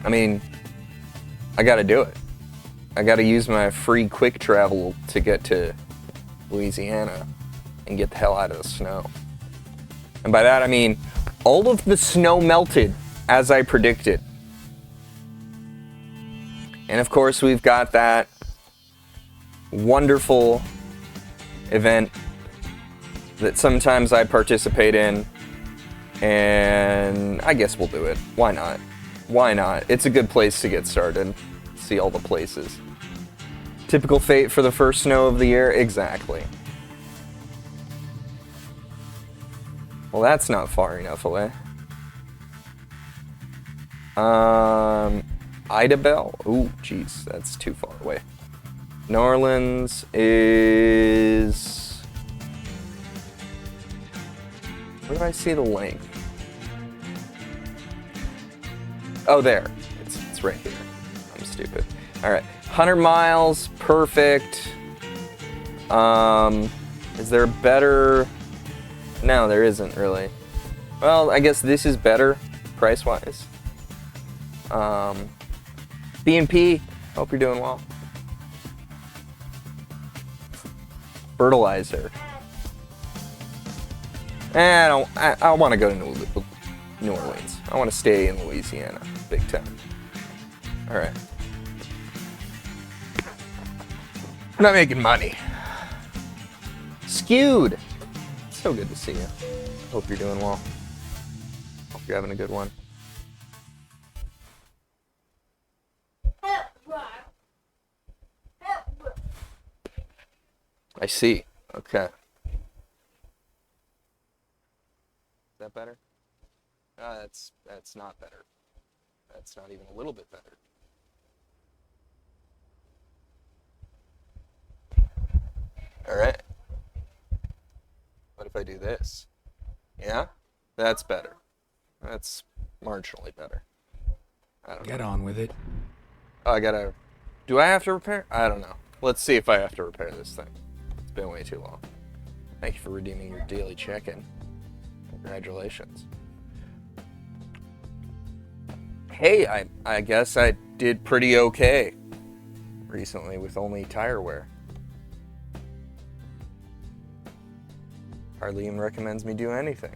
I mean, I gotta do it. I gotta use my free quick travel to get to Louisiana and get the hell out of the snow. And by that I mean, all of the snow melted as I predicted. And of course we've got that wonderful event that sometimes I participate in, and I guess we'll do it. Why not? Why not? It's a good place to get started. See all the places. Typical fate for the first snow of the year? Exactly. Well, that's not far enough away. Idabel? Ooh, jeez, that's too far away. New Orleans is... Where do I see the link? Oh, there. It's right here. I'm stupid. Alright. 100 miles. Perfect. Is there a better... No, there isn't really. Well, I guess this is better, price-wise. B&P, hope you're doing well. Fertilizer. I want to go to New Orleans. I want to stay in Louisiana, big time. All right. I'm not making money. Skewed. So good to see you. Hope you're doing well. Hope you're having a good one. I see. Okay. Is that better? That's not better. That's not even a little bit better. All right. What if I do this? Yeah? That's better. That's marginally better. I don't know. Get on with it. Oh, I gotta... Do I have to repair? I don't know. Let's see if I have to repair this thing. It's been way too long. Thank you for redeeming your daily check-in. Congratulations. Hey, I guess I did pretty okay recently with only tire wear. Hardly even recommends me do anything.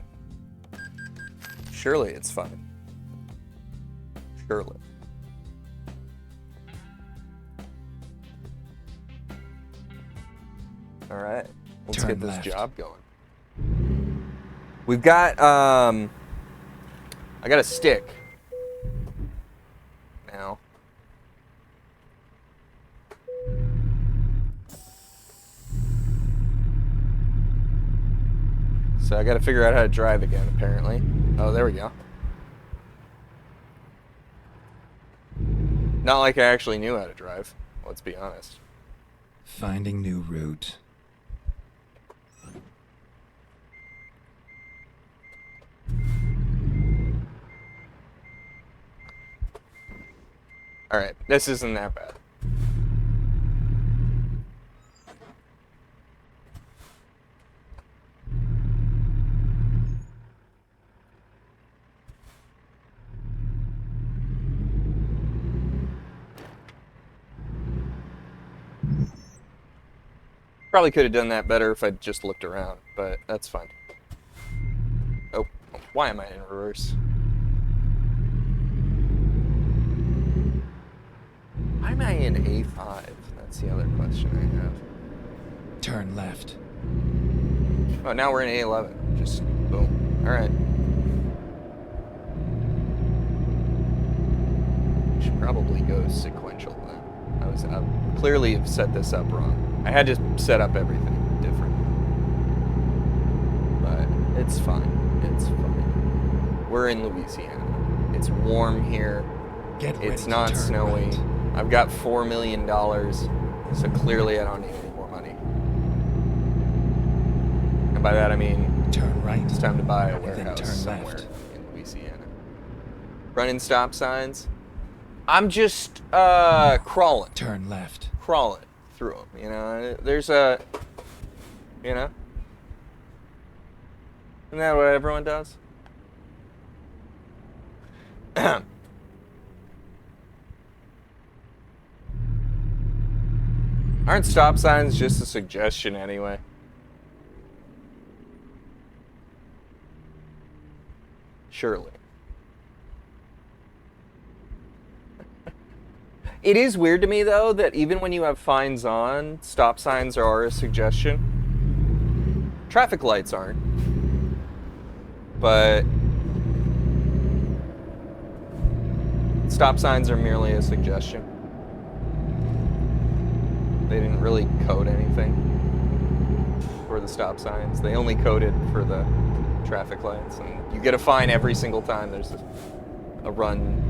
Surely it's fine. Surely. All right, let's get this job going. We've got, I got a stick now. So I got to figure out how to drive again, apparently. Oh, there we go. Not like I actually knew how to drive, let's be honest. Finding new route. Alright, this isn't that bad. Probably could have done that better if I'd just looked around, but that's fine. Oh, why am I in reverse? Why am I in A5? That's the other question I have. Turn left. Oh, now we're in A11. Just boom. Alright. Should probably go sequential then. I clearly have set this up wrong. I had to set up everything different. But it's fine. It's fine. We're in Louisiana. It's warm here. It's not snowy. Right. I've got $4 million, so clearly I don't need any more money. And by that I mean, turn right. It's time to buy a Then warehouse turn somewhere left. in Louisiana. Running stop signs. I'm just crawling. Turn left. Crawling through them, you know. There's a, you know. Isn't that what everyone does? Aren't stop signs just a suggestion anyway? Surely. It is weird to me, though, that even when you have fines on, stop signs are a suggestion. Traffic lights aren't. But stop signs are merely a suggestion. They didn't really code anything for the stop signs. They only coded for the traffic lights. And you get a fine every single time there's a run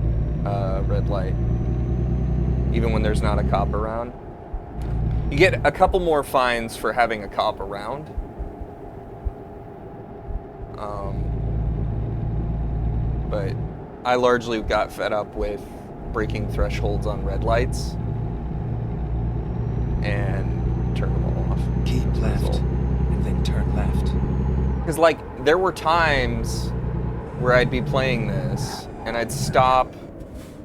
red light. Even when there's not a cop around. You get a couple more fines for having a cop around. But I largely got fed up with breaking thresholds on red lights and turned them all off. Keep left, and then turn left. Because, like, there were times where I'd be playing this and I'd stop,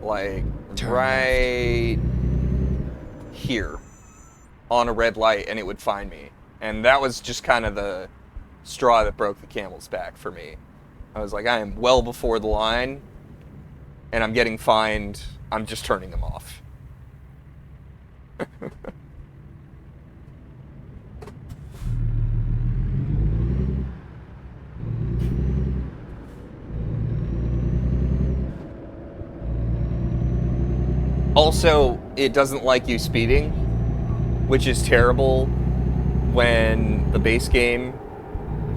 like, Turn right here on a red light and it would find me. And that was just kind of the straw that broke the camel's back for me. I was like, I am well before the line and I'm getting fined. I'm just turning them off. Also, it doesn't like you speeding, which is terrible when the base game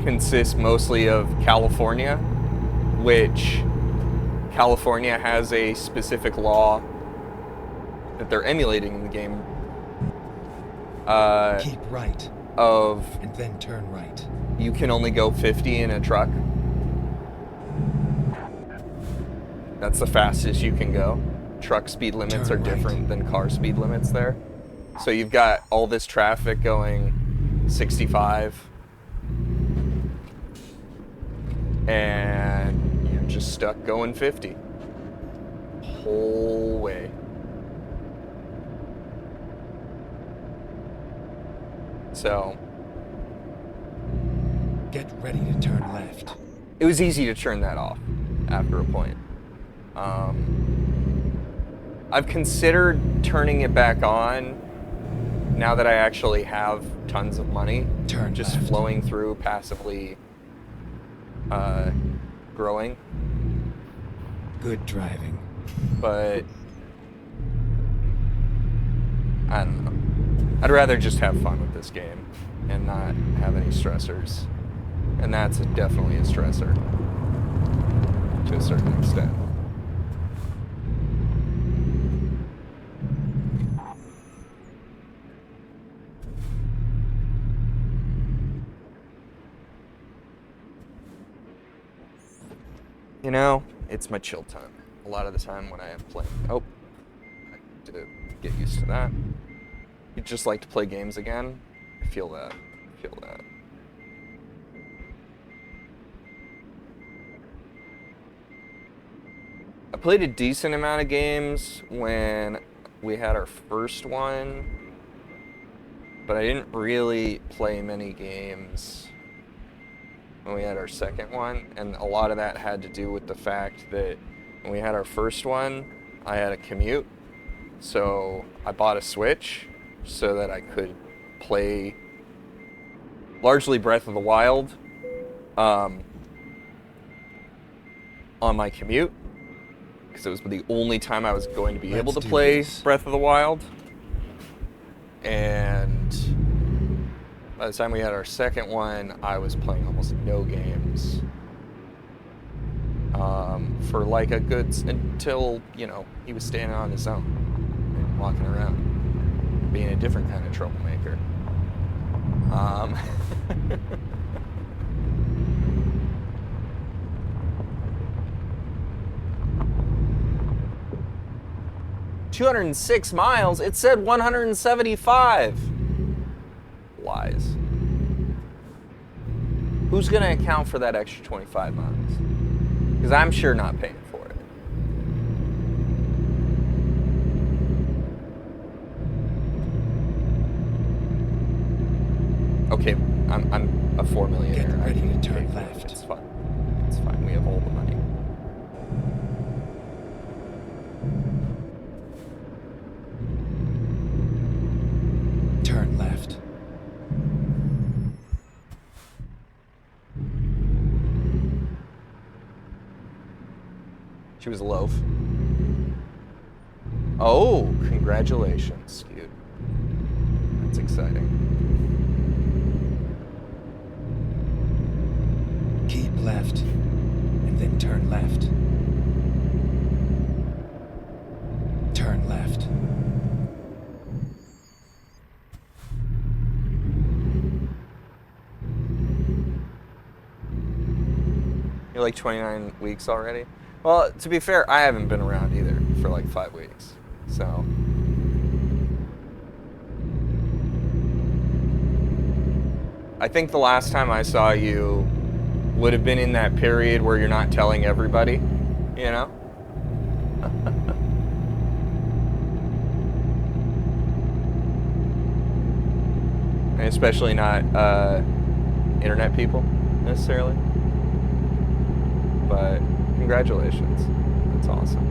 consists mostly of California, which California has a specific law that they're emulating in the game. Keep right, of and then turn right. you can only go 50 in a truck. That's the fastest you can go. Truck speed limits are different than car speed limits there. So you've got all this traffic going 65 and you're just stuck going 50 whole way. So Get ready to turn left. it was easy to turn that off after a point. I've considered turning it back on now that I actually have tons of money. Turn just left. flowing through, passively growing. Good driving. But I don't know. I'd rather just have fun with this game and not have any stressors. And that's definitely a stressor to a certain extent. You know, it's my chill time. A lot of the time when I am playing. Oh, I have to get used to that. You just like to play games again? I feel that. I feel that. I played a decent amount of games when we had our first one, but I didn't really play many games when we had our second one, and a lot of that had to do with the fact that when we had our first one, I had a commute, so I bought a Switch so that I could play largely Breath of the Wild on my commute, because it was the only time I was going to be able to play Breath of the Wild. And by the time we had our second one, I was playing almost no games. For like a good, until, you know, he was standing on his own and walking around, being a different kind of troublemaker. $206 miles. It said 175. Lies. Who's gonna account for that extra 25 miles? Because I'm sure not paying for it. Okay, I'm a 4 millionaire. Get ready I can to turn pay for it. left. It's fine. It's fine. We have all the money. Turn left. She was a loaf. Oh, congratulations, dude. That's exciting. Keep left, and then turn left. Turn left. You're like 29 weeks already? Well, to be fair, I haven't been around either for like 5 weeks. So. I think the last time I saw you would have been in that period where you're not telling everybody, you know? And especially not internet people, necessarily. But congratulations. That's awesome.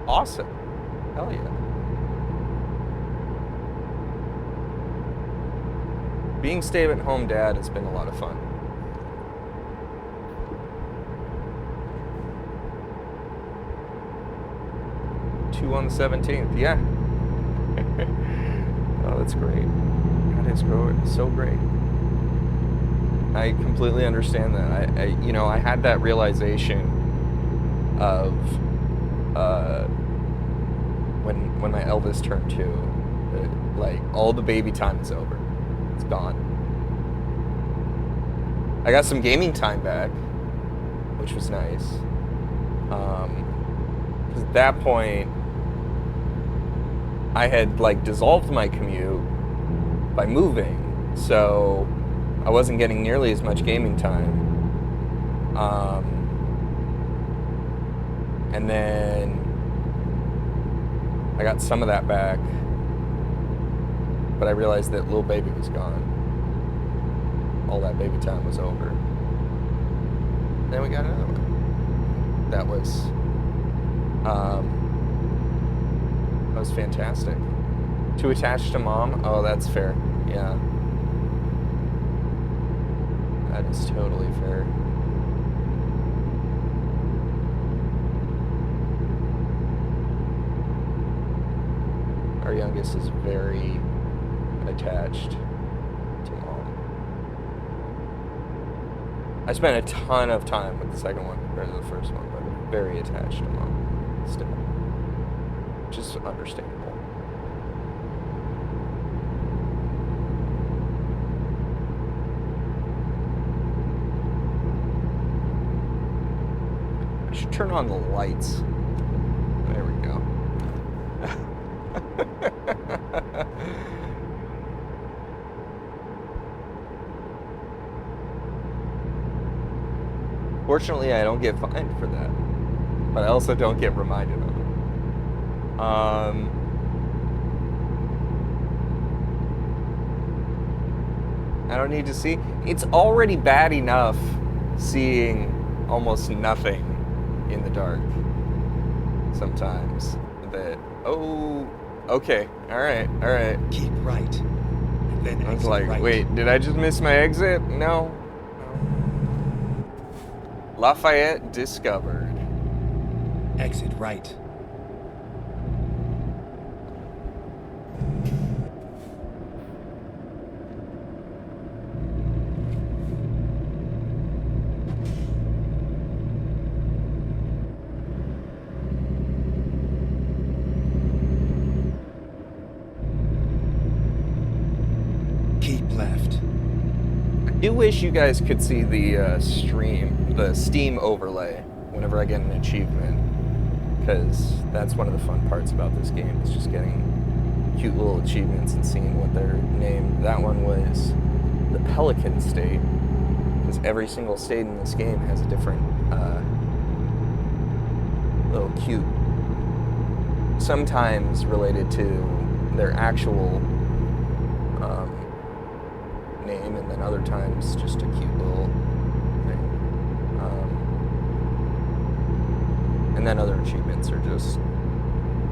Awesome. Hell yeah. Being stay-at-home dad has been a lot of fun. Two on the 17th, yeah. Oh, that's great. That is so great. I completely understand that. I had that realization of when my eldest turned 2, that, like, all the baby time is over. It's gone. I got some gaming time back, which was nice. 'Cause at that point, I had like dissolved my commute by moving, so I wasn't getting nearly as much gaming time. And then I got some of that back, but I realized that little baby was gone. All that baby time was over. Then we got another one. That was fantastic. Too attached to mom? Oh, that's fair. Yeah. That is totally fair. Our youngest is very attached to mom. I spent a ton of time with the second one compared to the first one, but very attached to mom still. Which is understandable. I should turn on the lights. There we go. Fortunately, I don't get fined for that, but I also don't get reminded of it. I don't need to see. It's already bad enough seeing almost nothing in the dark sometimes. That, oh, okay, all right. Keep right, and then I was exit like, right. wait, did I just miss my exit? No. Lafayette discovered. Exit right. Keep left. I do wish you guys could see the Steam overlay whenever I get an achievement. because that's one of the fun parts about this game, is just getting cute little achievements and seeing what they're named. That one was the Pelican State, because every single state in this game has a different little cute, sometimes related to their actual name, and then other times just a cute little thing. And then other achievements are just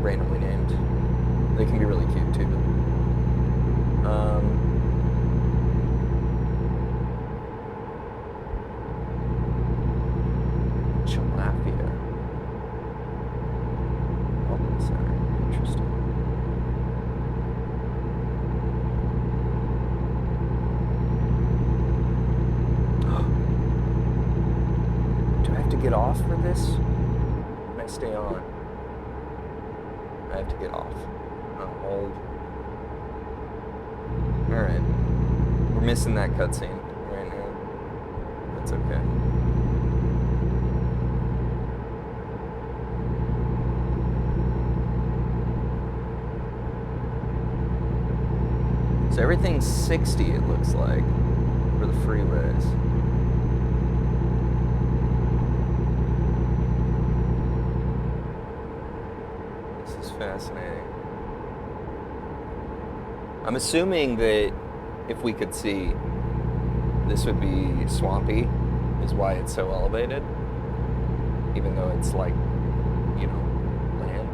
randomly named. They can be really cute too. Chalafia. Welcome Center. Interesting. Do I have to get off for this? Can I stay on? I have to get off. Hold. Alright. We're missing that cutscene right now. That's okay. So everything's 60, it looks like, for the freeways. This is fascinating. I'm assuming that if we could see, this would be swampy, is why it's so elevated, even though it's like, you know, land.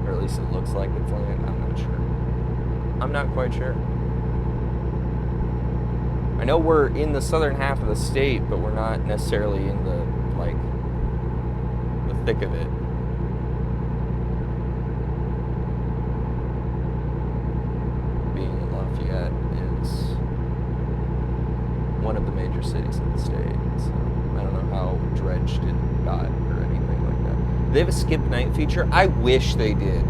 Or at least it looks like it's land. I'm not sure. I'm not quite sure. I know we're in the southern half of the state, but we're not necessarily in the, like, the thick of it. Being in Lafayette is one of the major cities of the state, so I don't know how dredged it got or anything like that. Do they have a skip night feature? I wish they did.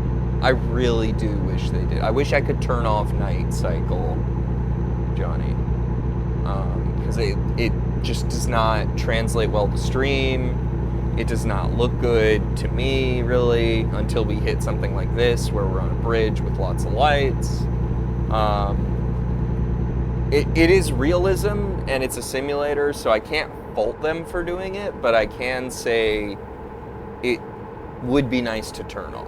I really do wish they did. I wish I could turn off night cycle, Johnny. Because it just does not translate well to stream. It does not look good to me, really, until we hit something like this, where we're on a bridge with lots of lights. It is realism, and it's a simulator, so I can't fault them for doing it, but I can say it would be nice to turn off.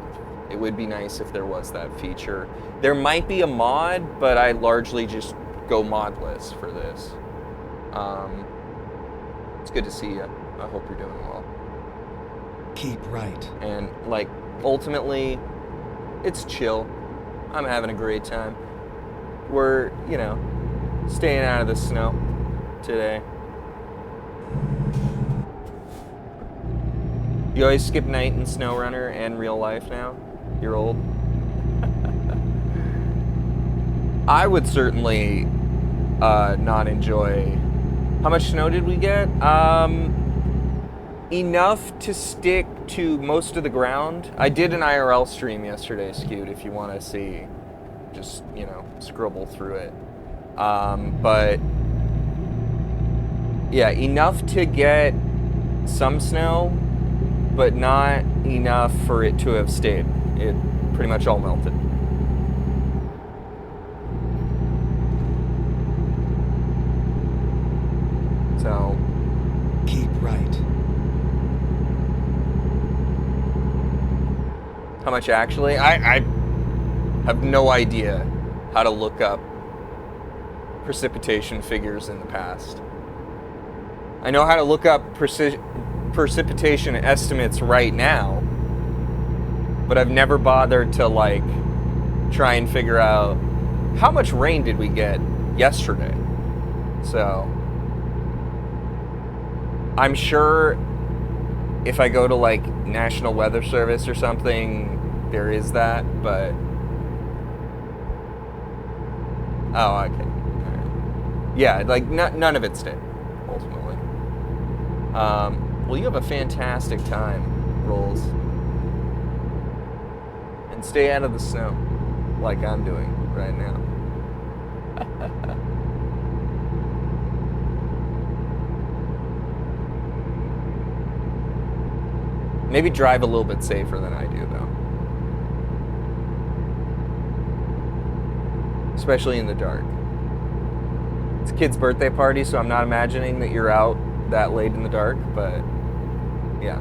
It would be nice if there was that feature. There might be a mod, but I largely just go modless for this. It's good to see you. I hope you're doing well. Keep right. And, like, ultimately, it's chill. I'm having a great time. We're, you know, staying out of the snow today. You always skip night in SnowRunner and real life now? You're old? I would certainly not enjoy... How much snow did we get? Enough to stick to most of the ground. I did an IRL stream yesterday, Skewed, if you want to see. Just, you know, scribble through it. But, yeah, enough to get some snow, but not enough for it to have stayed. It pretty much all melted. So, Keep right. how much actually? I have no idea how to look up precipitation figures in the past. I know how to look up precipitation estimates right now, but I've never bothered to, like, try and figure out how much rain did we get yesterday. So, I'm sure if I go to, like, National Weather Service or something, there is that, but... Oh, okay. All right. Yeah, like, none of it stayed, ultimately. Well, you have a fantastic time, Rolls. And stay out of the snow, like I'm doing right now. Maybe drive a little bit safer than I do, though. Especially in the dark. It's a kid's birthday party, so I'm not imagining that you're out that late in the dark, but yeah.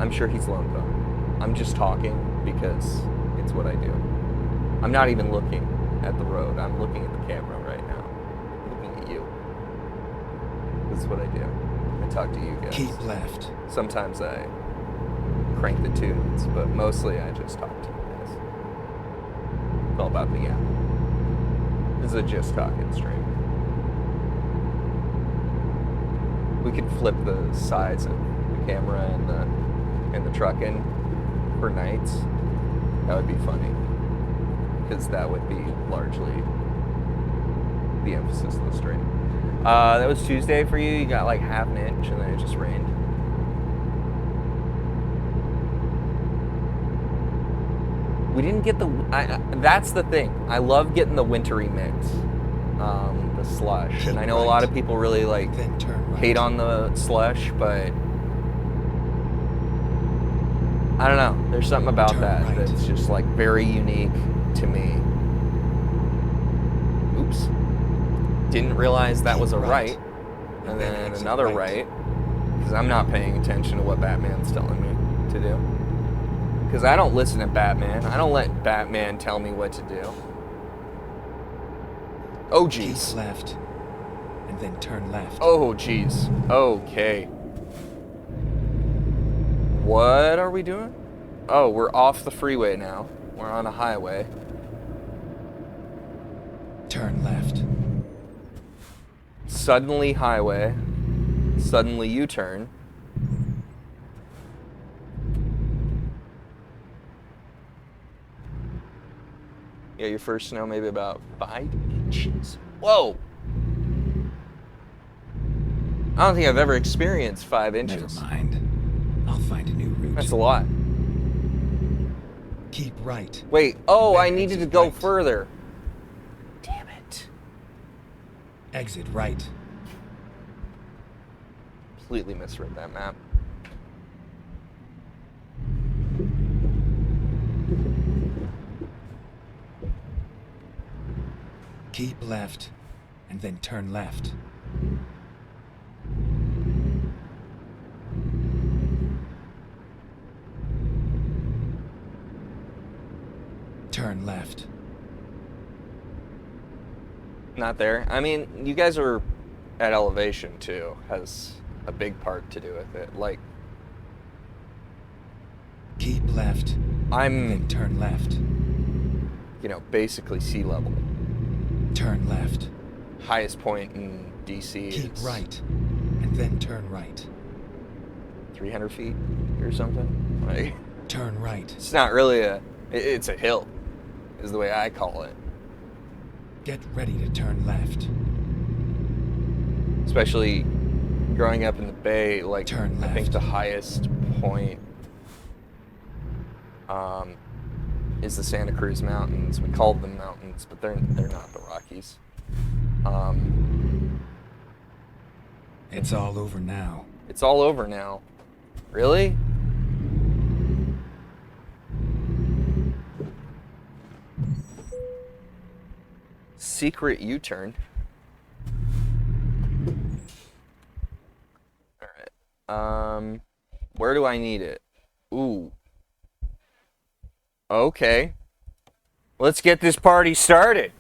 I'm sure he's lone though. I'm just talking because it's what I do. I'm not even looking at the road. I'm looking at the camera right now. I'm looking at you. This is what I do. I talk to you guys. Keep left. Sometimes I crank the tunes, but mostly I just talk to you guys. It's all about the app. This is a just talking stream. We could flip the sides of the camera and the truck in for nights. That would be funny, because that would be largely the emphasis of the stream. That was Tuesday for you. You got like half an inch, and then it just rained. We didn't get the. That's the thing. I love getting the wintry mix, the slush, and I know a lot of people really like Then turn right. hate on the slush, but I don't know. There's something about Turn that right. that's just like very unique to me. Oops. Didn't realize that Keep was a right. right, and then exit another right. right, because I'm not paying attention to what Batman's telling me to do. Because I don't listen to Batman. I don't let Batman tell me what to do. Oh, jeez. Keep left, and then turn left. Oh, jeez. Okay. What are we doing? Oh, we're off the freeway now. We're on a highway. Turn left. Suddenly highway. Suddenly U-turn. Yeah, your first snow maybe about 5 inches. Whoa! I don't think I've ever experienced 5 inches. Never mind. I'll find a new route. That's a lot. Keep right. Wait, oh, Then I needed to exit go right. further. Damn it. Exit right. Completely misread that map. Keep left, and then turn left. Turn left. Not there. I mean, you guys are at elevation too. Has a big part to do with it. Like, Keep left, and I'm, then turn left. you know, basically sea level. Turn left. Highest point in DC Keep is right, and then turn right. 300 feet or something. Like, Turn right. it's not really it's a hill, is the way I call it. Get ready to turn left. Especially growing up in the Bay, like, Turn I think left. the highest point is the Santa Cruz Mountains. We call them mountains, but they're not the Rockies. It's all over now. It's all over now. Really? Secret U-turn. Alright. Where do I need it? Ooh. Okay. Let's get this party started.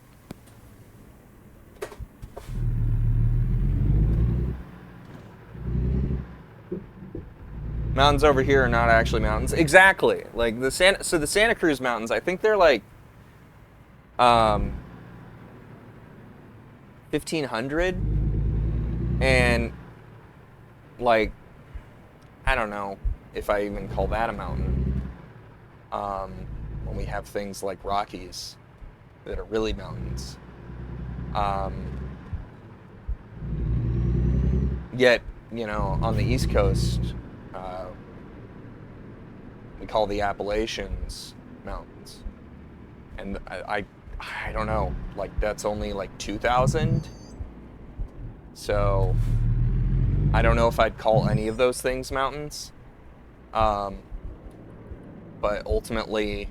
Mountains over here are not actually mountains. Exactly. Like the Santa Cruz Mountains, I think they're like 1,500, and like, I don't know if I even call that a mountain. When we have things like Rockies that are really mountains. Yet, you know, on the East Coast, we call the Appalachians mountains. And I don't know, like that's only like 2,000. So I don't know if I'd call any of those things mountains. But ultimately,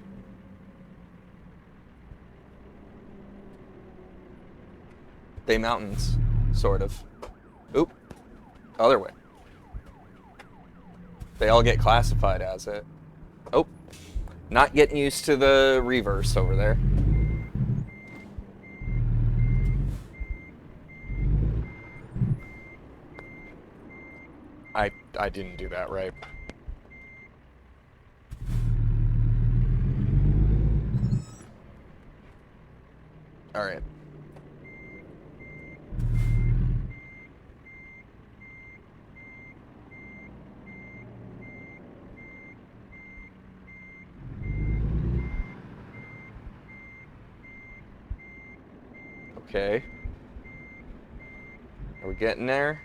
they mountains, sort of. Oop, other way. They all get classified as it. Oh, not getting used to the reverse over there. I didn't do that right. All right. Okay. Are we getting there?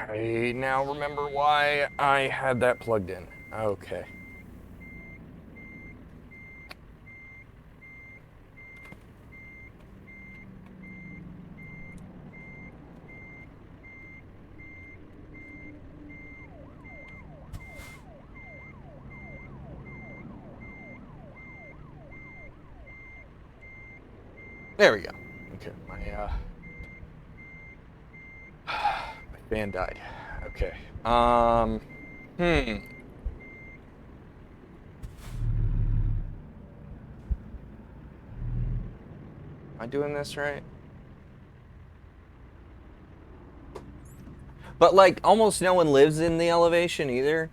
I now remember why I had that plugged in. Okay. There we go. Okay, my my fan died. Okay. Am I doing this right? But like almost no one lives in the elevation either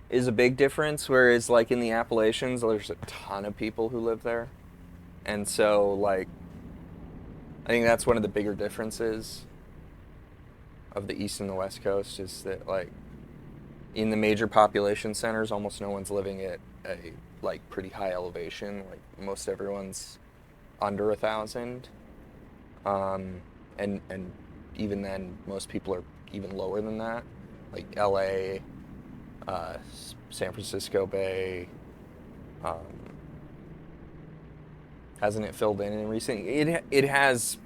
is a big difference, whereas like in the Appalachians there's a ton of people who live there. And so like I think that's one of the bigger differences of the East and the West Coast is that like in the major population centers almost no one's living at a like pretty high elevation. Like most everyone's under 1,000. And even then most people are even lower than that. Like LA, San Francisco Bay, hasn't it filled in recent? It has,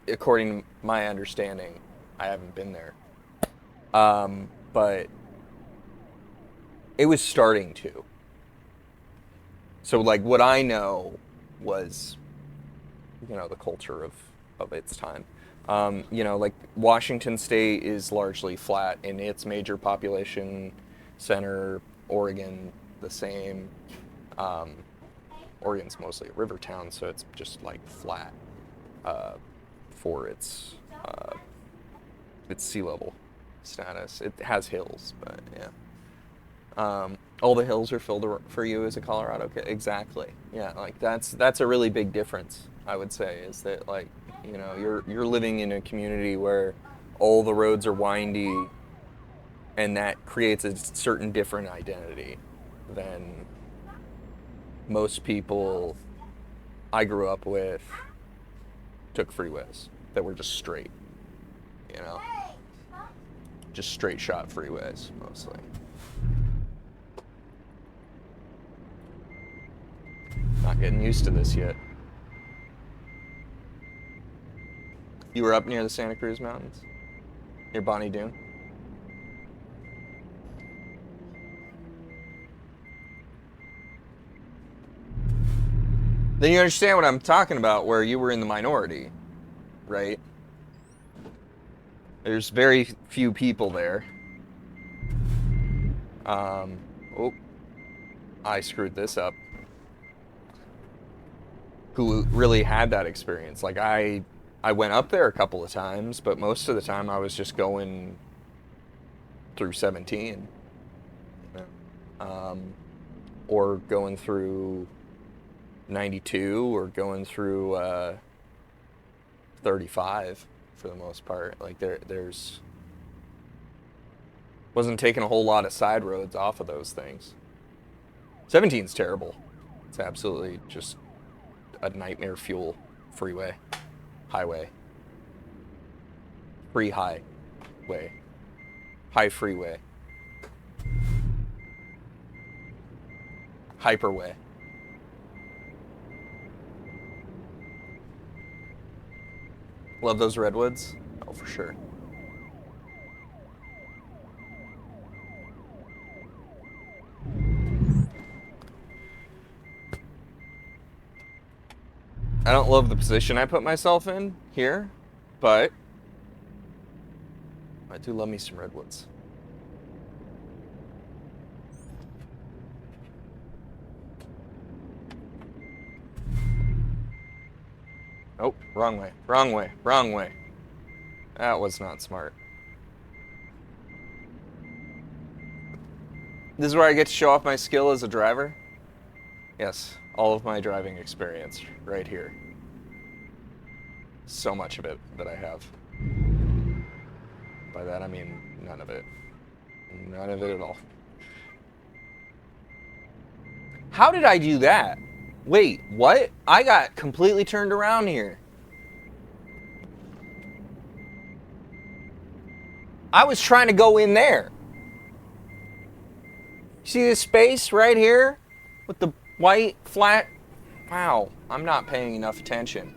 according to my understanding. I haven't been there, but it was starting to. So like what I know was, the culture of its time. Like Washington State is largely flat in its major population center. Oregon, the same. Oregon's mostly a river town, so it's just like flat for its sea level status. It has hills, but yeah. All the hills are filled for you as a Colorado kid. Exactly. Yeah, like that's a really big difference. I would say is that like you're living in a community where all the roads are windy, and that creates a certain different identity than most people I grew up with took freeways that were just straight, just straight shot freeways mostly. Not getting used to this yet. You were up near the Santa Cruz Mountains? Near Bonnie Doon? Then you understand what I'm talking about, where you were in the minority, right? There's very few people there. Oh, I screwed this up. Who really had that experience? Like I went up there a couple of times, but most of the time I was just going through 17, or going through 92, or going through 35 for the most part. Like there's wasn't taking a whole lot of side roads off of those things. 17's terrible. It's absolutely just a nightmare fuel freeway, highway, free highway, high freeway. Hyperway. Love those redwoods. Oh, for sure. I don't love the position I put myself in here, but I do love me some redwoods. Oh, wrong way, wrong way, wrong way. That was not smart. This is where I get to show off my skill as a driver. Yes, all of my driving experience right here. So much of it that I have. By that I mean none of it. None of it at all. How did I do that? Wait, what? I got completely turned around here. I was trying to go in there. See this space right here with the white flat? Wow, I'm not paying enough attention.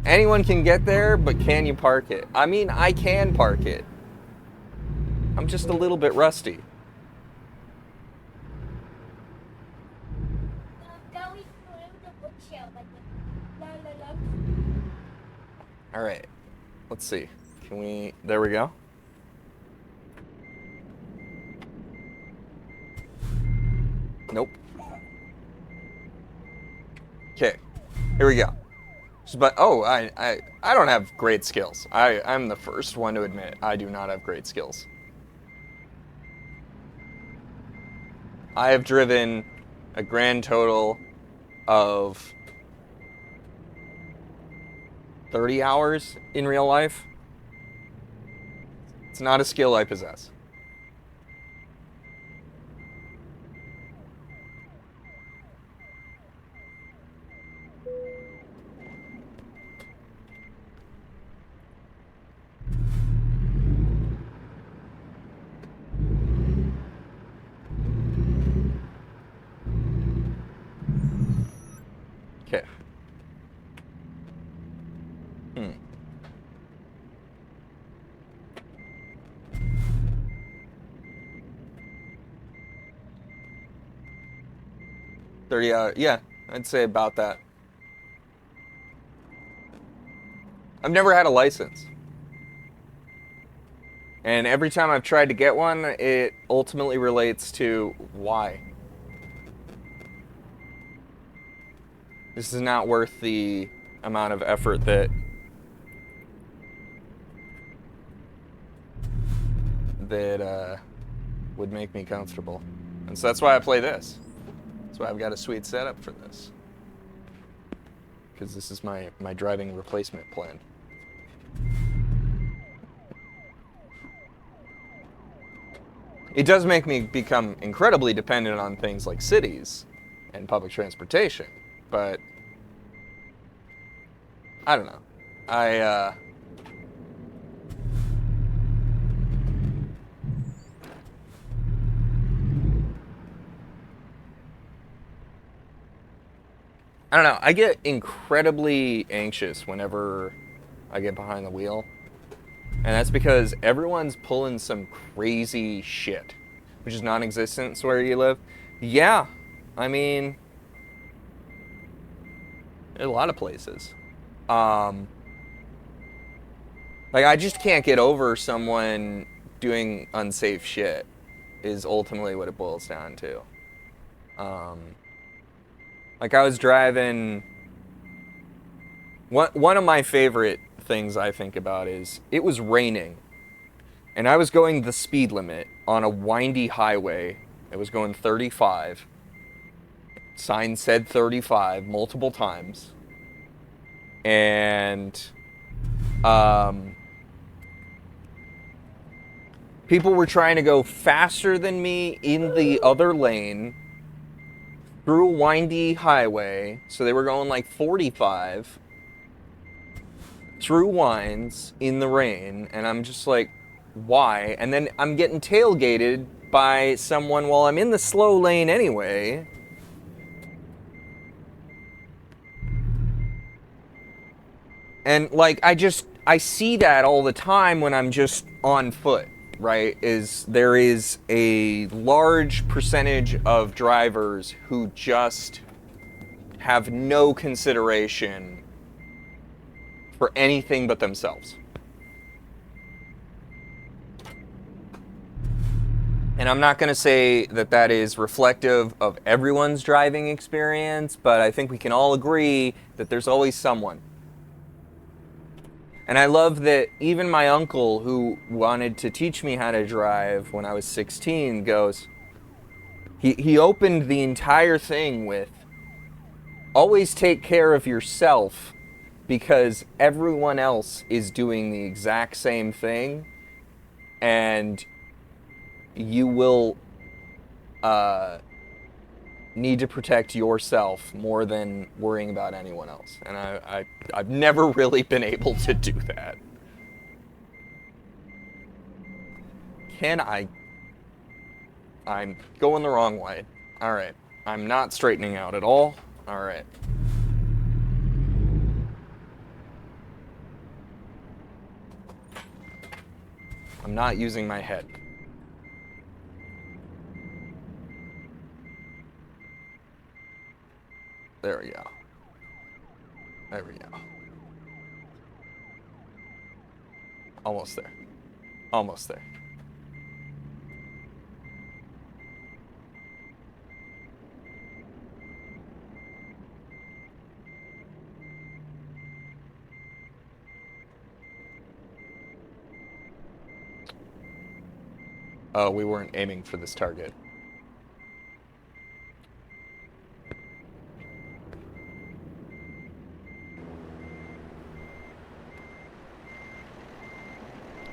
Anyone can get there, but can you park it? I mean, I can park it. I'm just a little bit rusty. All right, let's see. Can we, there we go. Nope. Okay, here we go. But, oh, I don't have great skills. I'm the first one to admit I do not have great skills. I have driven a grand total of 30 hours in real life. It's not a skill I possess. Okay. 30 hours, yeah, I'd say about that. I've never had a license. And every time I've tried to get one, it ultimately relates to why. This is not worth the amount of effort that would make me comfortable. And so that's why I play this. That's why I've got a sweet setup for this. Because this is my driving replacement plan. It does make me become incredibly dependent on things like cities and public transportation, but I don't know. I don't know. I get incredibly anxious whenever I get behind the wheel. And that's because everyone's pulling some crazy shit, which is non-existent where you live. Yeah, I mean, there's a lot of places. Like, I just can't get over someone doing unsafe shit is ultimately what it boils down to. Like, I was driving... One of my favorite things I think about is it was raining and I was going the speed limit on a windy highway. It was going 35. Sign said 35 multiple times. And people were trying to go faster than me in the other lane through a windy highway. So they were going like 45 through winds in the rain, and I'm just like, why? And then I'm getting tailgated by someone while I'm in the slow lane anyway. And, like, I see that all the time when I'm just on foot, right? There is a large percentage of drivers who just have no consideration for anything but themselves. And I'm not going to say that that is reflective of everyone's driving experience, but I think we can all agree that there's always someone. And I love that even my uncle, who wanted to teach me how to drive when I was 16, goes, he opened the entire thing with, always take care of yourself because everyone else is doing the exact same thing, and you will need to protect yourself more than worrying about anyone else. And I've never really been able to do that. I'm going the wrong way. All right. I'm not straightening out at all. All right. I'm not using my head. There we go. There we go. Almost there. Almost there. Oh, we weren't aiming for this target.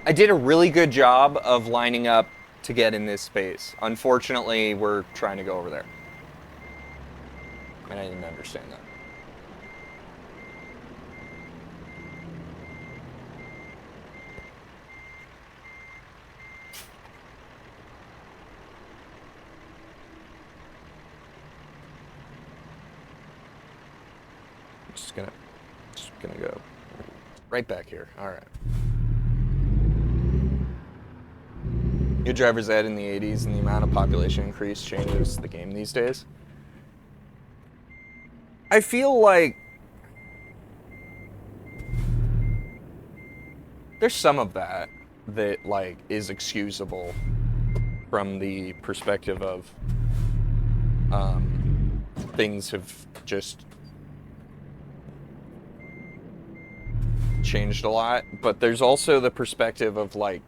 I did a really good job of lining up to get in this space. Unfortunately, we're trying to go over there. And I didn't understand that. Just gonna go right back here. All right. New driver's ed in the 80s and the amount of population increase changes the game these days. I feel like there's some of that like is excusable from the perspective of things have just changed a lot, but there's also the perspective of like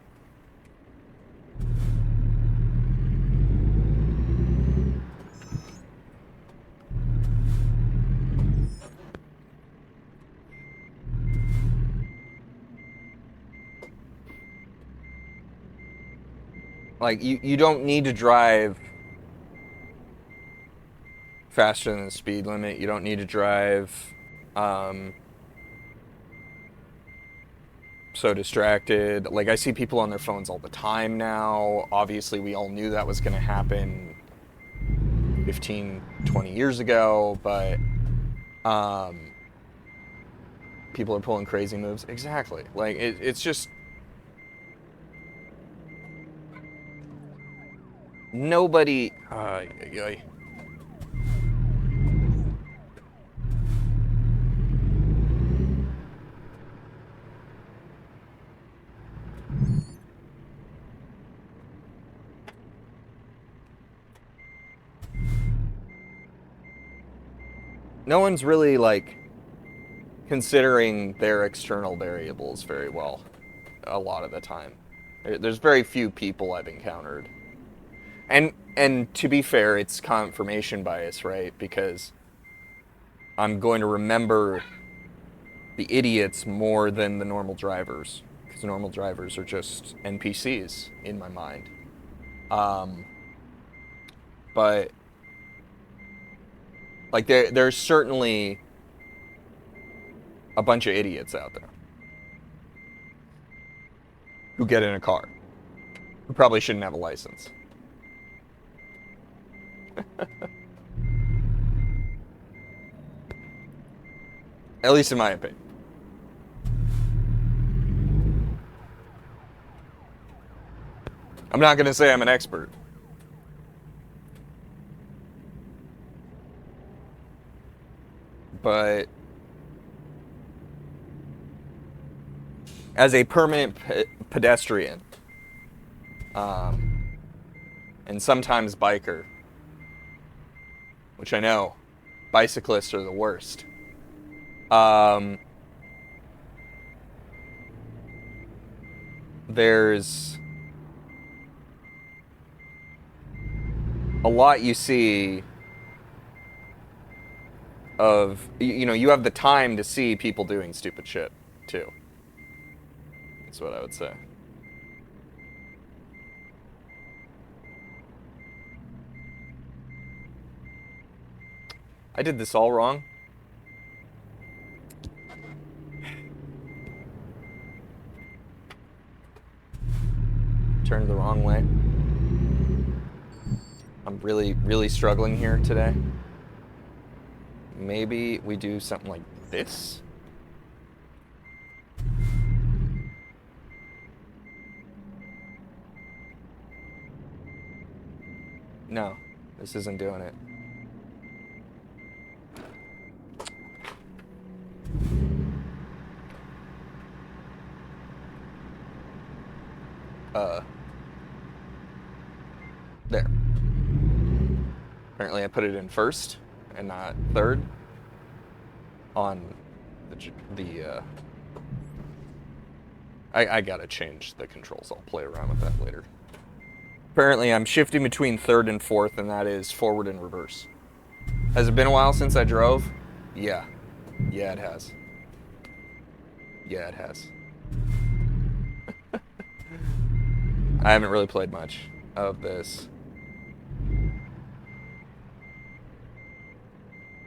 you don't need to drive faster than the speed limit. You don't need to drive so distracted. Like, I see people on their phones all the time now. Obviously, we all knew that was going to happen 15, 20 years ago, but people are pulling crazy moves. Exactly. Like, it's just... Nobody... No one's really, like, considering their external variables very well a lot of the time. There's very few people I've encountered. And to be fair, it's confirmation bias, right? Because I'm going to remember the idiots more than the normal drivers. Because normal drivers are just NPCs in my mind. But like there's certainly a bunch of idiots out there who get in a car who probably shouldn't have a license. At least in my opinion. I'm not going to say I'm an expert. But as a permanent pedestrian, and sometimes biker, which I know bicyclists are the worst. There's a lot you see of, you know, you have the time to see people doing stupid shit, too. That's what I would say. I did this all wrong. Turned the wrong way. I'm really, really struggling here today. Maybe we do something like this? No, this isn't doing it. There. Apparently I put it in first and not third on the I gotta change the controls. I'll play around with that later. Apparently I'm shifting between third and fourth, and that is forward and reverse. Has it been a while since I drove? Yeah. Yeah, it has. Yeah, it has. I haven't really played much of this.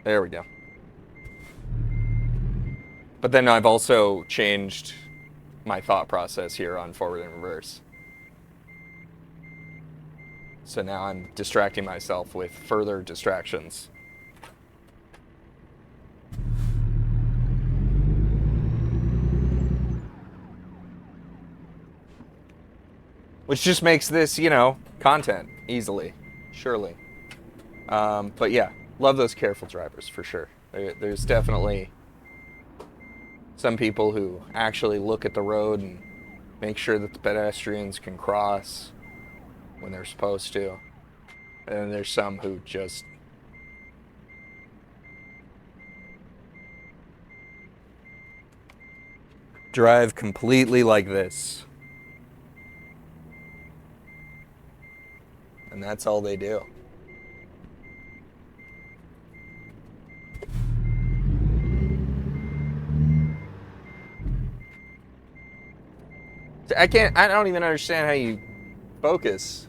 There we go. But then I've also changed my thought process here on forward and reverse. So now I'm distracting myself with further distractions. Which just makes this, you know, content easily, surely. But yeah, love those careful drivers for sure. There's definitely some people who actually look at the road and make sure that the pedestrians can cross when they're supposed to. And then there's some who just drive completely like this. And that's all they do. I don't even understand how you focus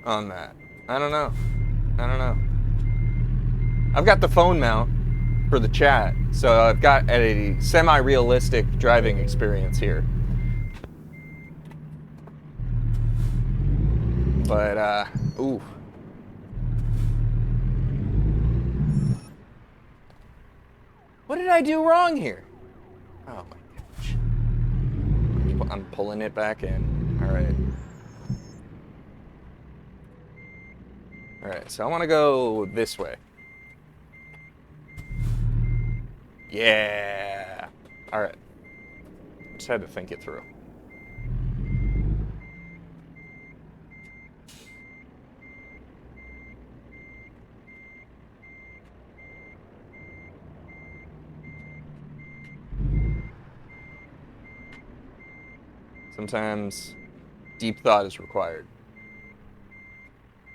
on that. I don't know. I've got the phone mount for the chat, so I've got a semi-realistic driving experience here. But, ooh. What did I do wrong here? Oh my gosh. I'm pulling it back in. Alright. Alright, so I want to go this way. Yeah. Alright. Just had to think it through. Sometimes deep thought is required.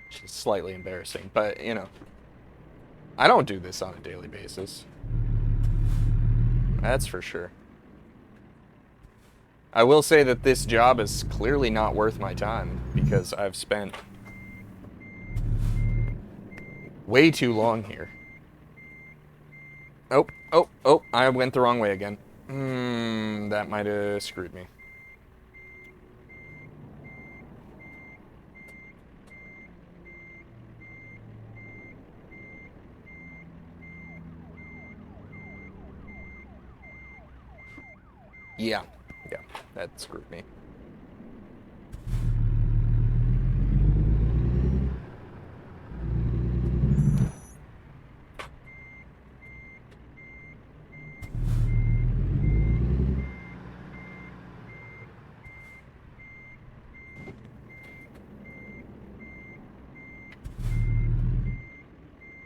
Which is slightly embarrassing, but, you know, I don't do this on a daily basis. That's for sure. I will say that this job is clearly not worth my time because I've spent way too long here. Oh, I went the wrong way again. That might have screwed me. Yeah. Yeah. That screwed me.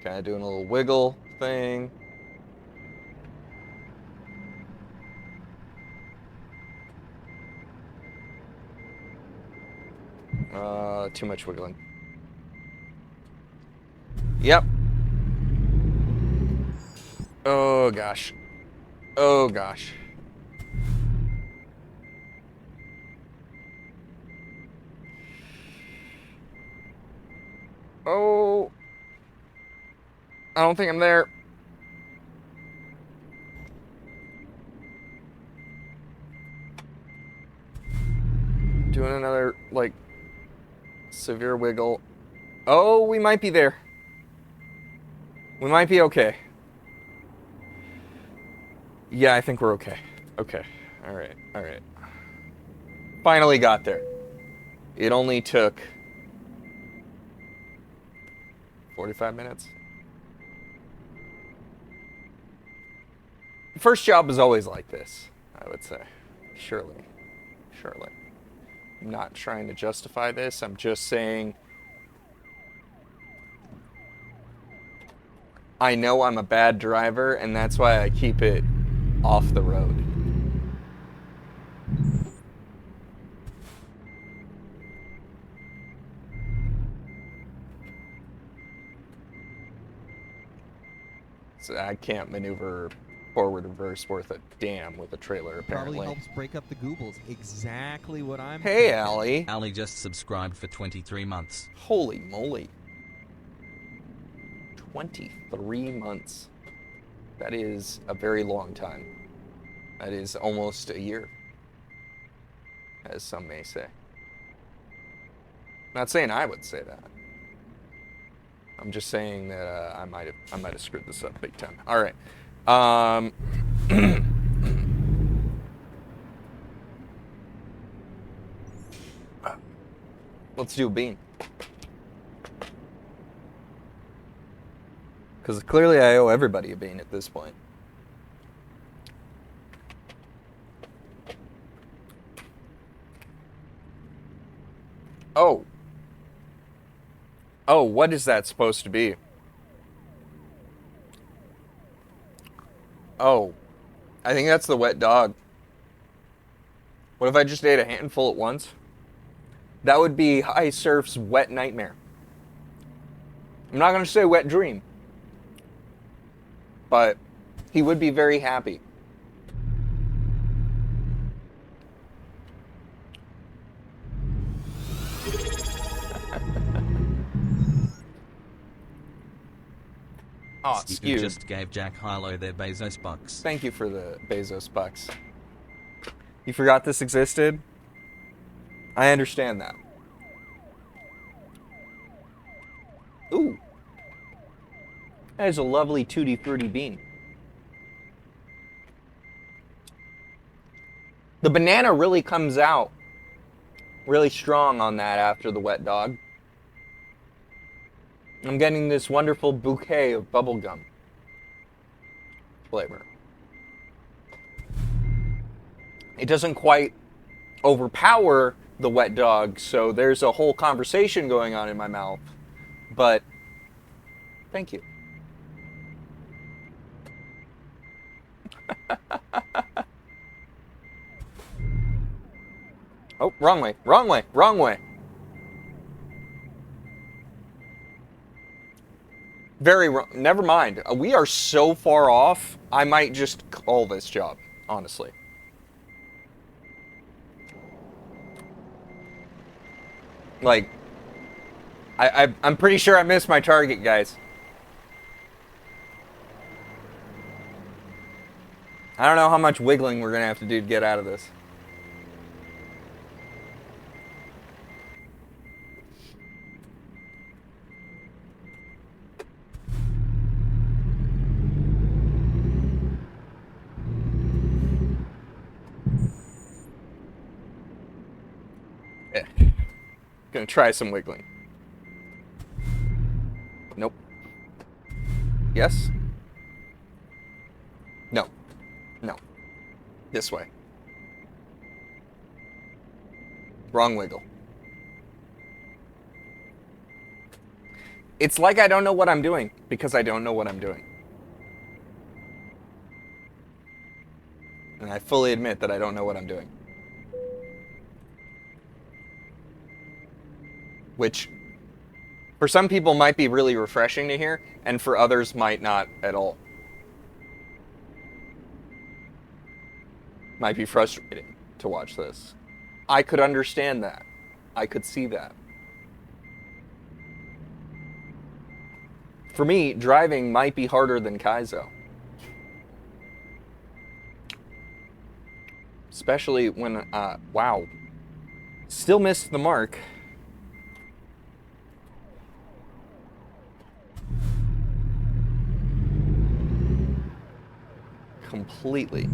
Kind of doing a little wiggle thing. Too much wiggling. Yep. Oh gosh. Oh gosh. Oh. I don't think I'm there. Doing another, like, severe wiggle. Oh, we might be there. We might be okay. Yeah, I think we're okay. Okay. All right. All right. Finally got there. It only took 45 minutes. First job is always like this, I would say. Surely. Surely. I'm not trying to justify this. I'm just saying I know I'm a bad driver, and that's why I keep it off the road. So I can't maneuver forward reverse worth a damn with a trailer, apparently. Probably helps break up the goobles. Exactly what I'm Hey, thinking. Allie. Ali just subscribed for 23 months. Holy moly. 23 months. That is a very long time. That is almost a year, as some may say. Not saying I would say that. I'm just saying that I might have screwed this up big time. All right. Let's do a bean. Because clearly I owe everybody a bean at this point. Oh. Oh, what is that supposed to be? Oh. I think that's the wet dog. What if I just ate a handful at once? That would be High Surf's wet nightmare. I'm not going to say wet dream. But he would be very happy. Oh, You skewed. just gave Jack Harlow their Bezos bucks. Thank you for the Bezos bucks. You forgot this existed? I understand that. Ooh. That is a lovely tutti frutti bean. The banana really comes out really strong on that after the wet dog. I'm getting this wonderful bouquet of bubblegum flavor. It doesn't quite overpower the wet dog, so there's a whole conversation going on in my mouth. But thank you. Oh, wrong way, wrong way, wrong way. Very wrong. Never mind. We are so far off, I might just call this job, honestly. Like, I'm pretty sure I missed my target, guys. I don't know how much wiggling we're going to have to do to get out of this. Gonna try some wiggling. Nope. Yes? No. No. This way. Wrong wiggle. It's like I don't know what I'm doing because I don't know what I'm doing. And I fully admit that I don't know what I'm doing. Which, for some people, might be really refreshing to hear, and for others might not at all. Might be frustrating to watch this. I could understand that. I could see that. For me, driving might be harder than Kaizo. Especially when, wow. Still missed the mark. Completely.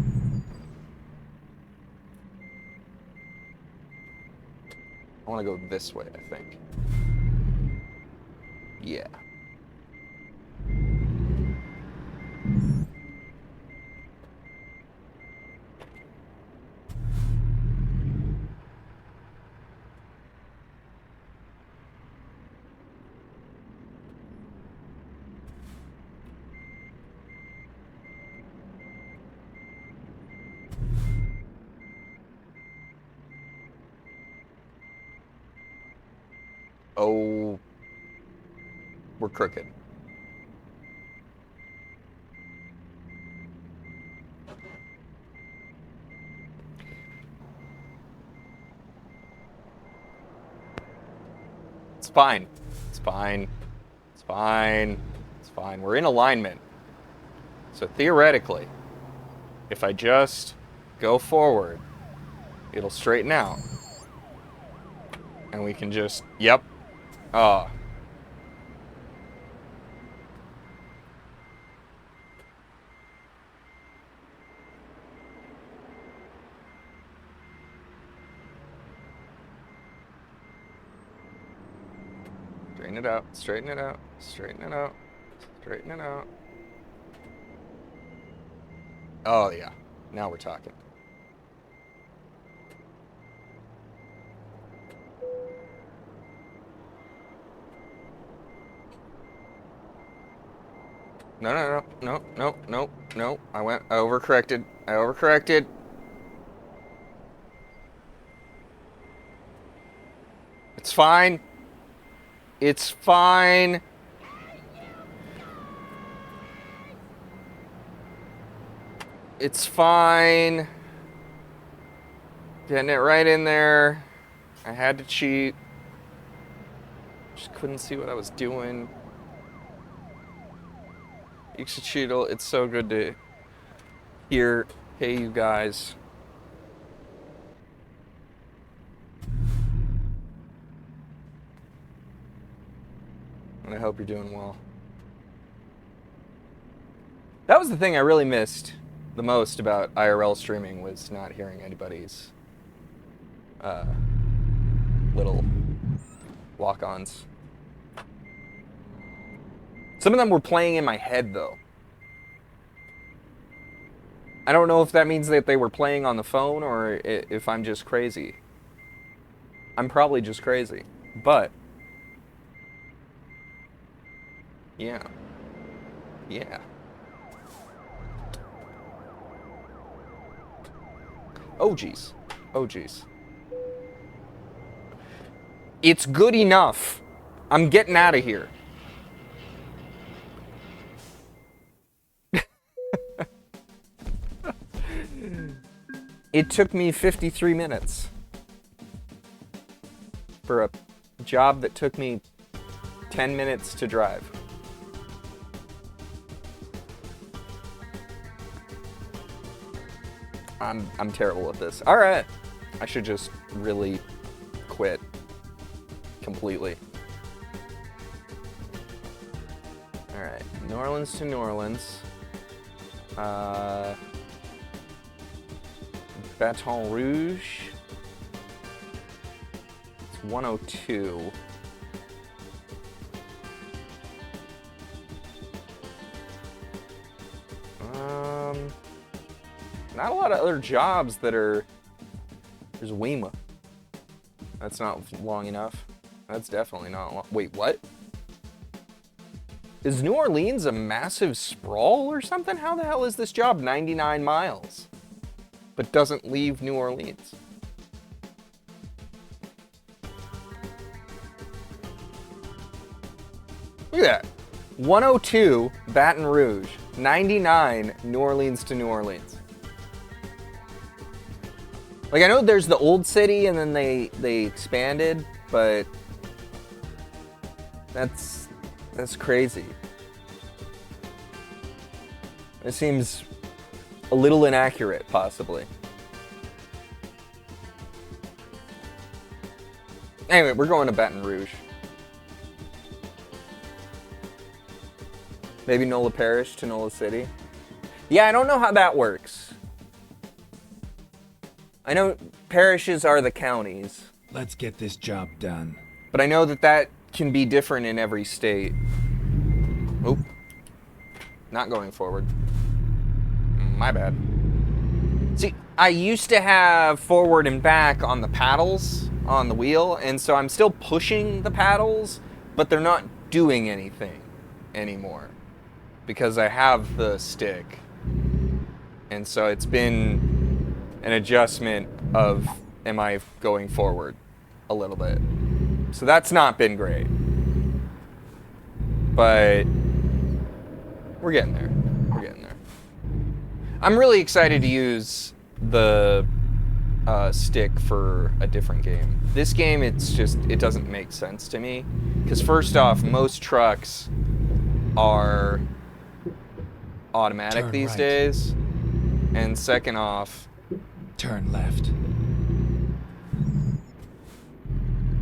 I want to go this way, I think. Yeah. Oh, we're crooked. It's fine. It's fine. It's fine. It's fine. We're in alignment. So theoretically, if I just go forward, it'll straighten out. And we can just, yep. Straighten it out, straighten it out, straighten it out, straighten it out. Oh yeah, now we're talking. No. I overcorrected. I overcorrected. It's fine. It's fine. It's fine. Getting it right in there. I had to cheat. Just couldn't see what I was doing. Cheetle, it's so good to hear, hey you guys. And I hope you're doing well. That was the thing I really missed the most about IRL streaming, was not hearing anybody's little walk-ons. Some of them were playing in my head, though. I don't know if that means that they were playing on the phone or if I'm just crazy. I'm probably just crazy. But, yeah. Yeah. Oh, geez. Oh, geez. It's good enough. I'm getting out of here. It took me 53 minutes for a job that took me 10 minutes to drive. I'm terrible at this. All right. I should just really quit completely. All right. New Orleans to New Orleans. Baton Rouge. It's 102. Not a lot of other jobs that are... There's Weema. That's not long enough. That's definitely not long. Wait, what? Is New Orleans a massive sprawl or something? How the hell is this job 99 miles? But doesn't leave New Orleans? Look at that. 102, Baton Rouge. 99, New Orleans to New Orleans. Like, I know there's the old city and then they expanded, but that's crazy. It seems a little inaccurate, possibly. Anyway, we're going to Baton Rouge. Maybe Nola Parish to Nola City. Yeah, I don't know how that works. I know parishes are the counties. Let's get this job done. But I know that can be different in every state. Oop. Not going forward. My bad. See, I used to have forward and back on the paddles on the wheel, and so I'm still pushing the paddles, but they're not doing anything anymore because I have the stick. And so it's been an adjustment of, am I going forward a little bit? So that's not been great. But we're getting there. We're getting there. I'm really excited to use the stick for a different game. This game, it doesn't make sense to me. Because first off, most trucks are automatic these days. And second off, turn left.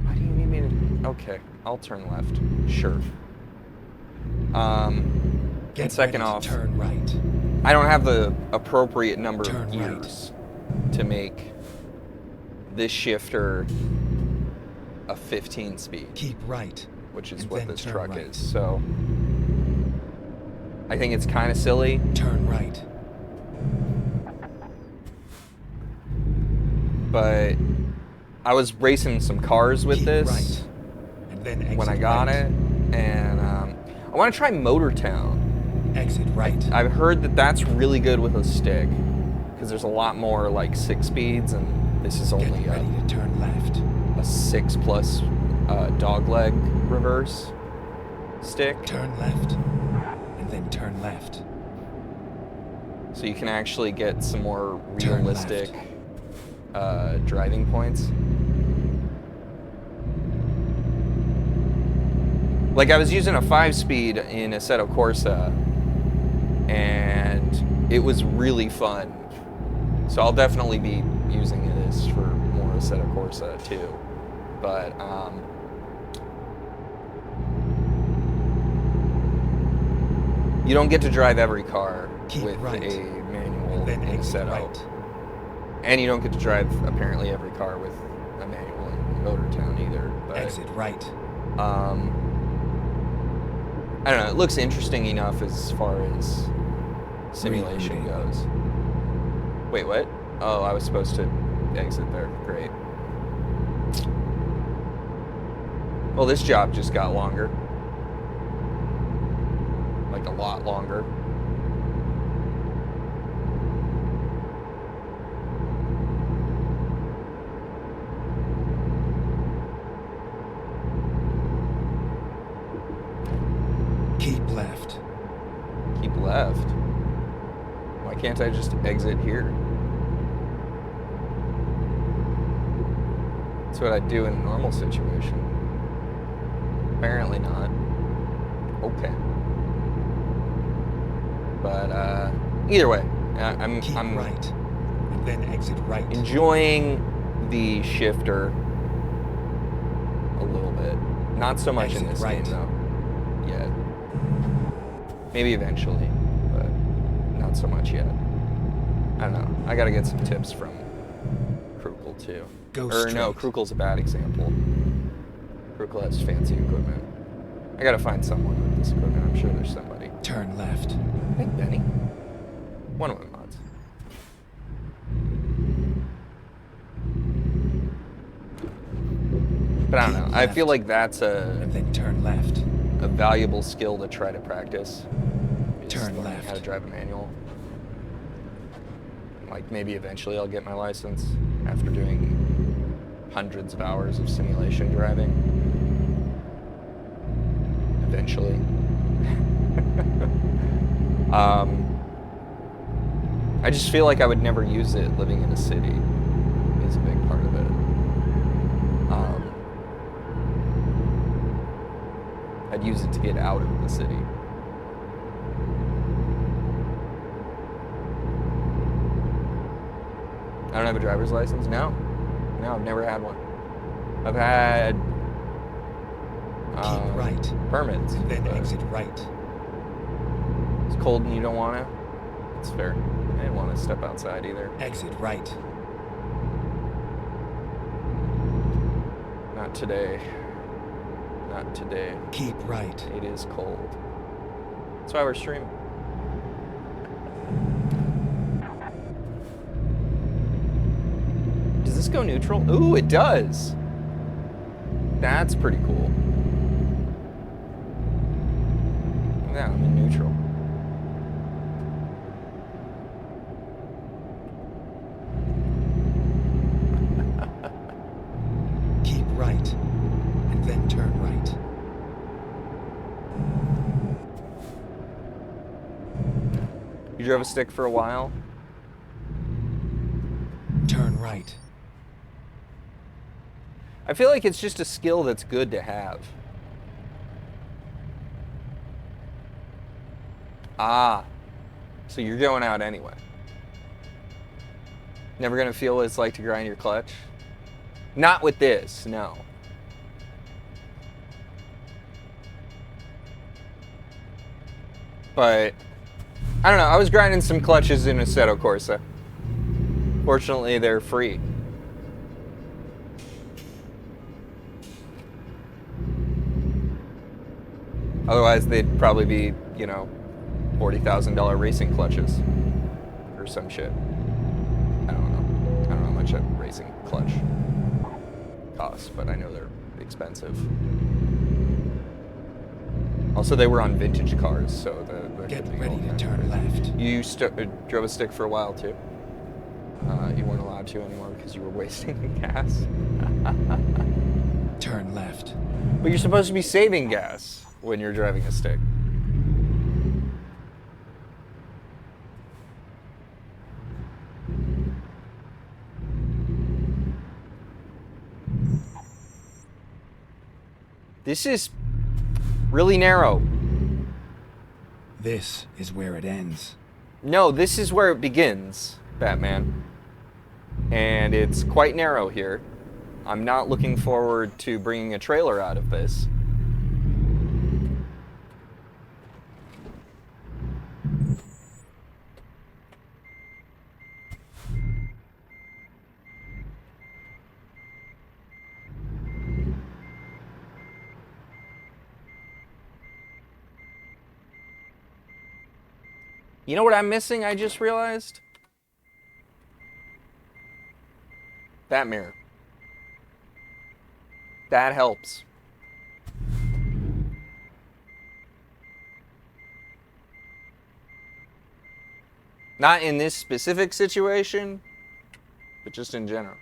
Why do you need me to... Okay, I'll turn left. Sure. And second off, turn right. I don't have the appropriate number Turn of gears to make this shifter a 15 speed. Keep right. Which is and what then this turn truck right. is. So I think it's kind of silly. Turn right. But I was racing some cars with Keep this right. And then exit when I got right. it, and I want to try Motortown. Exit right. I've heard that that's really good with a stick because there's a lot more like 6 speeds, and this is only Get ready to turn left. a 6 plus dogleg reverse stick. Turn left. And then turn left. So you can actually get some more Turn realistic driving points. Like I was using a 5-speed in Assetto Corsa, and it was really fun. So I'll definitely be using this for more Assetto Corsa too. But you don't get to drive every car Keep with right. a manual And then in exit Assetto. right. And you don't get to drive apparently every car with a manual in Motortown either. But, Exit right. I don't know, it looks interesting enough as far as simulation Reloading. goes. Wait, what? Oh, I was supposed to exit there. Great. Well, this job just got longer. Like a lot longer. Keep left. Keep left. Why can't I just exit here? That's what I'd do in a normal situation. Apparently not. Okay. But either way, Keep I'm right. And then exit right. enjoying the shifter a little bit. Not so much in Exit this right. game though. Yet. Maybe eventually, but not so much yet. I don't know. I gotta get some tips from Krukle too. Go Or no, straight. Krukle's a bad example. vehicle has fancy equipment. I gotta find someone with this equipment. I'm sure there's somebody. Turn left. I think Benny. One of my mods. But I don't know. I feel like that's And then turn left. a valuable skill to try to practice. is Turn learning left. How to drive a manual. Like maybe eventually I'll get my license after doing hundreds of hours of simulation driving. Eventually. I just feel like I would never use it living in a city. Is a big part of it. I'd use it to get out of the city. I don't have a driver's license? No, I've never had one. I've had Keep right. permits. And then but exit right. It's cold and you don't want to. It's fair. I didn't want to step outside either. Exit right. Not today. Not today. Keep right. It is cold. That's why we're streaming. Does this go neutral? Ooh, it does. That's pretty cool. Yeah, I'm in neutral. Keep right. And then turn right. You drove a stick for a while? Turn right. I feel like it's just a skill that's good to have. Ah, so you're going out anyway. Never gonna feel what it's like to grind your clutch? Not with this, no. But, I don't know, I was grinding some clutches in Assetto Corsa. Fortunately, they're free. Otherwise, they'd probably be, you know, $40,000 racing clutches or some shit. I don't know. I don't know how much a racing clutch costs, but I know they're expensive. Also, they were on vintage cars, so they're Get good to ready go. to turn left. You drove a stick for a while too. You weren't allowed to anymore because you were wasting the gas. Turn left. But you're supposed to be saving gas when you're driving a stick. This is really narrow. This is where it ends. No, this is where it begins, Batman. And it's quite narrow here. I'm not looking forward to bringing a trailer out of this. You know what I'm missing, I just realized? That mirror. That helps. Not in this specific situation, but just in general.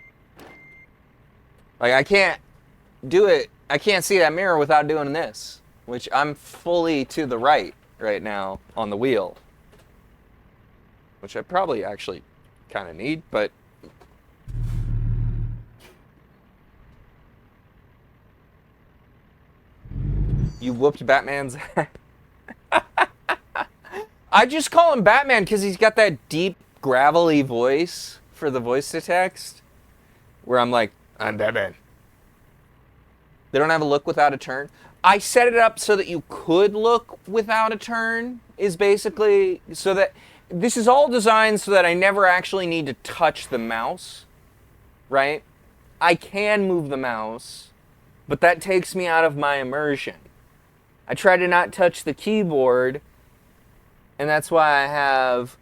Like, I can't do it. I can't see that mirror without doing this, which I'm fully to the right now on the wheel. Which I probably actually kind of need, but you whooped Batman's ass. I just call him Batman because he's got that deep, gravelly voice for the voice to text, where I'm like, I'm Batman. They don't have a look without a turn. I set it up so that you could look without a turn, is basically so that this is all designed so that I never actually need to touch the mouse, right? I can move the mouse, but that takes me out of my immersion. I try to not touch the keyboard, and that's why I have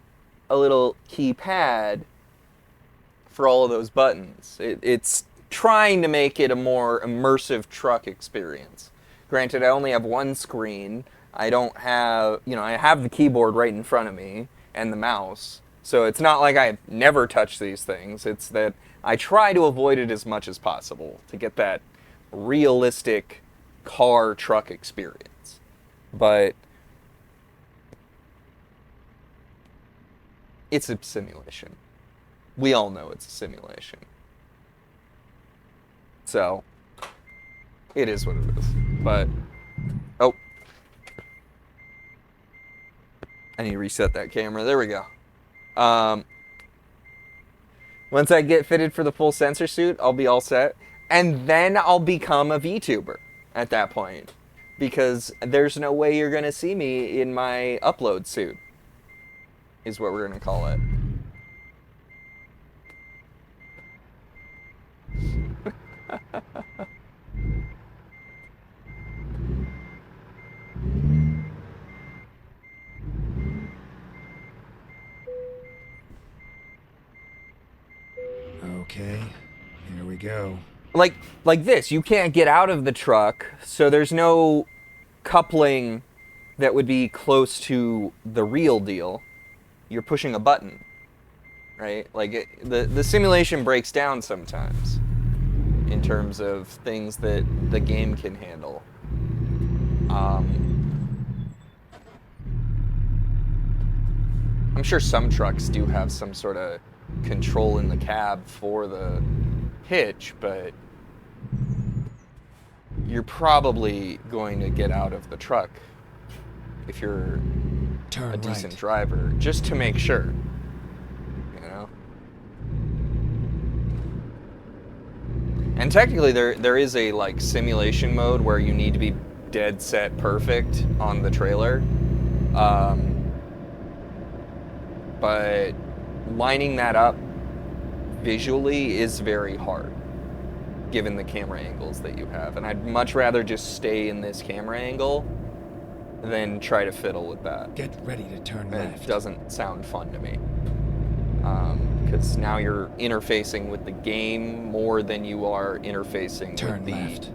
a little keypad for all of those buttons. It's trying to make it a more immersive truck experience. Granted, I only have one screen. I don't have, I have the keyboard right in front of me and the mouse. So it's not like I never touch these things. It's that I try to avoid it as much as possible to get that realistic car truck experience. But it's a simulation. We all know it's a simulation. So it is what it is. But oh, I need to reset that camera. There we go. Once I get fitted for the full sensor suit, I'll be all set. And then I'll become a VTuber at that point. Because there's no way you're going to see me in my upload suit, is what we're going to call it. Okay, here we go. Like this, you can't get out of the truck, so there's no coupling that would be close to the real deal. You're pushing a button, right? Like the simulation breaks down sometimes in terms of things that the game can handle. I'm sure some trucks do have some sort of control in the cab for the hitch, but you're probably going to get out of the truck if you're Turn a decent right. driver, just to make sure, And technically there is a like simulation mode where you need to be dead set perfect on the trailer. But lining that up visually is very hard, given the camera angles that you have. And I'd much rather just stay in this camera angle than try to fiddle with that. Get ready to turn It left. doesn't sound fun to me. Because now you're interfacing with the game more than you are interfacing Turn with the left.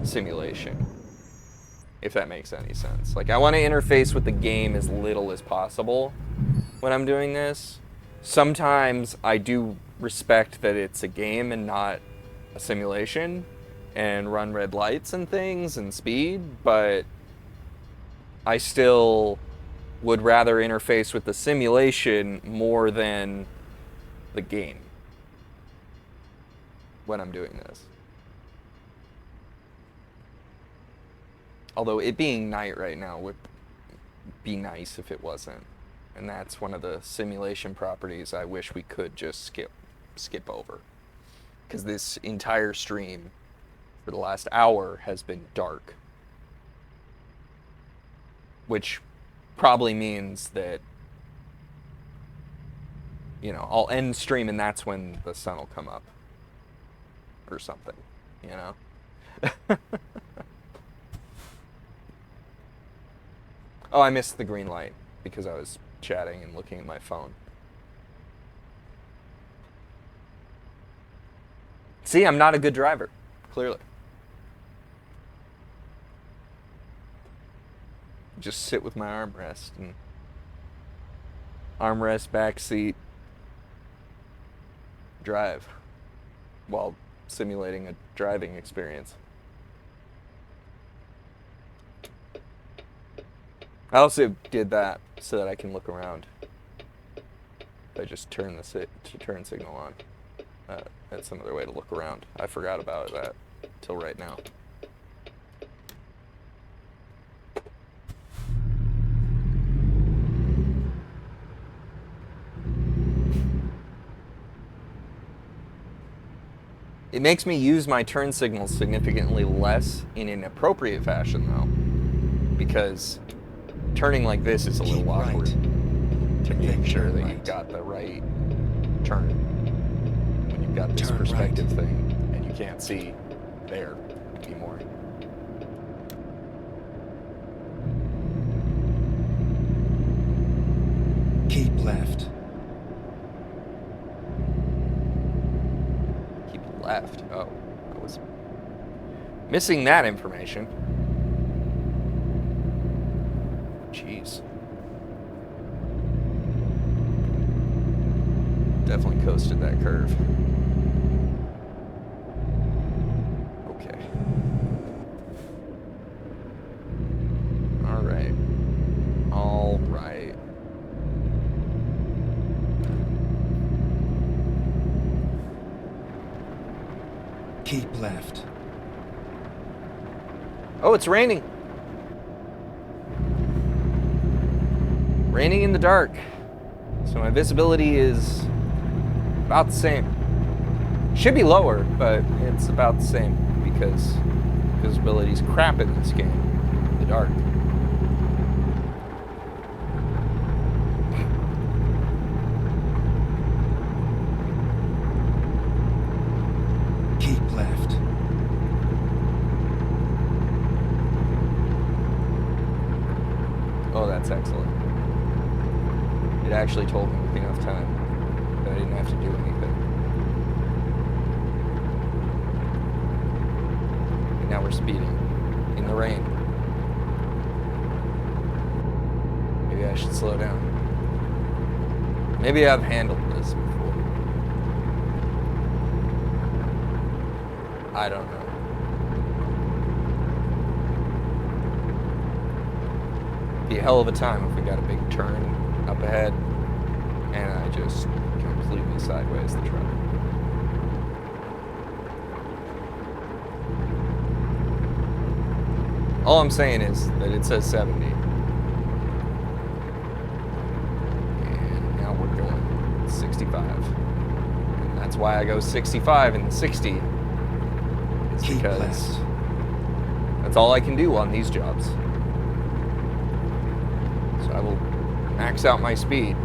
simulation. If that makes any sense. Like, I want to interface with the game as little as possible when I'm doing this. Sometimes I do respect that it's a game and not a simulation, and run red lights and things and speed, but I still would rather interface with the simulation more than the game when I'm doing this. Although it being night right now would be nice if it wasn't. And that's one of the simulation properties I wish we could just skip over. Because this entire stream for the last hour has been dark. Which probably means that, I'll end stream and that's when the sun will come up. Or something, Oh, I missed the green light because I was chatting and looking at my phone. See, I'm not a good driver, clearly. Just sit with my armrest and armrest, back seat, drive while simulating a driving experience. I also did that so that I can look around. If I just turn the turn signal on. That's another way to look around. I forgot about that till right now. It makes me use my turn signals significantly less in an appropriate fashion, though, because turning like this is a little Keep awkward right. to make Then sure turn that right. you've got the right turn when you've got this Turn perspective right. thing and you can't see there. might be more. Keep left. Keep left. Oh, I was missing that information. Jeez. Definitely coasted that curve. Okay. All right. All right. Keep left. Oh, it's raining. Raining in the dark. So my visibility is about the same. Should be lower, but it's about the same because visibility's crap in this game. In the dark. Keep left. Oh, that's excellent. It actually told me with enough time that I didn't have to do anything. And now we're speeding in the rain. Maybe I should slow down. Maybe I've handled this before. I don't know. Be a hell of a time if we got a big turn up ahead and I just completely sideways the truck. All I'm saying is that it says 70. And now we're going 65. And that's why I go 65 and 60. Is Keep because left. that's all I can do on these jobs. So I will max out my speed.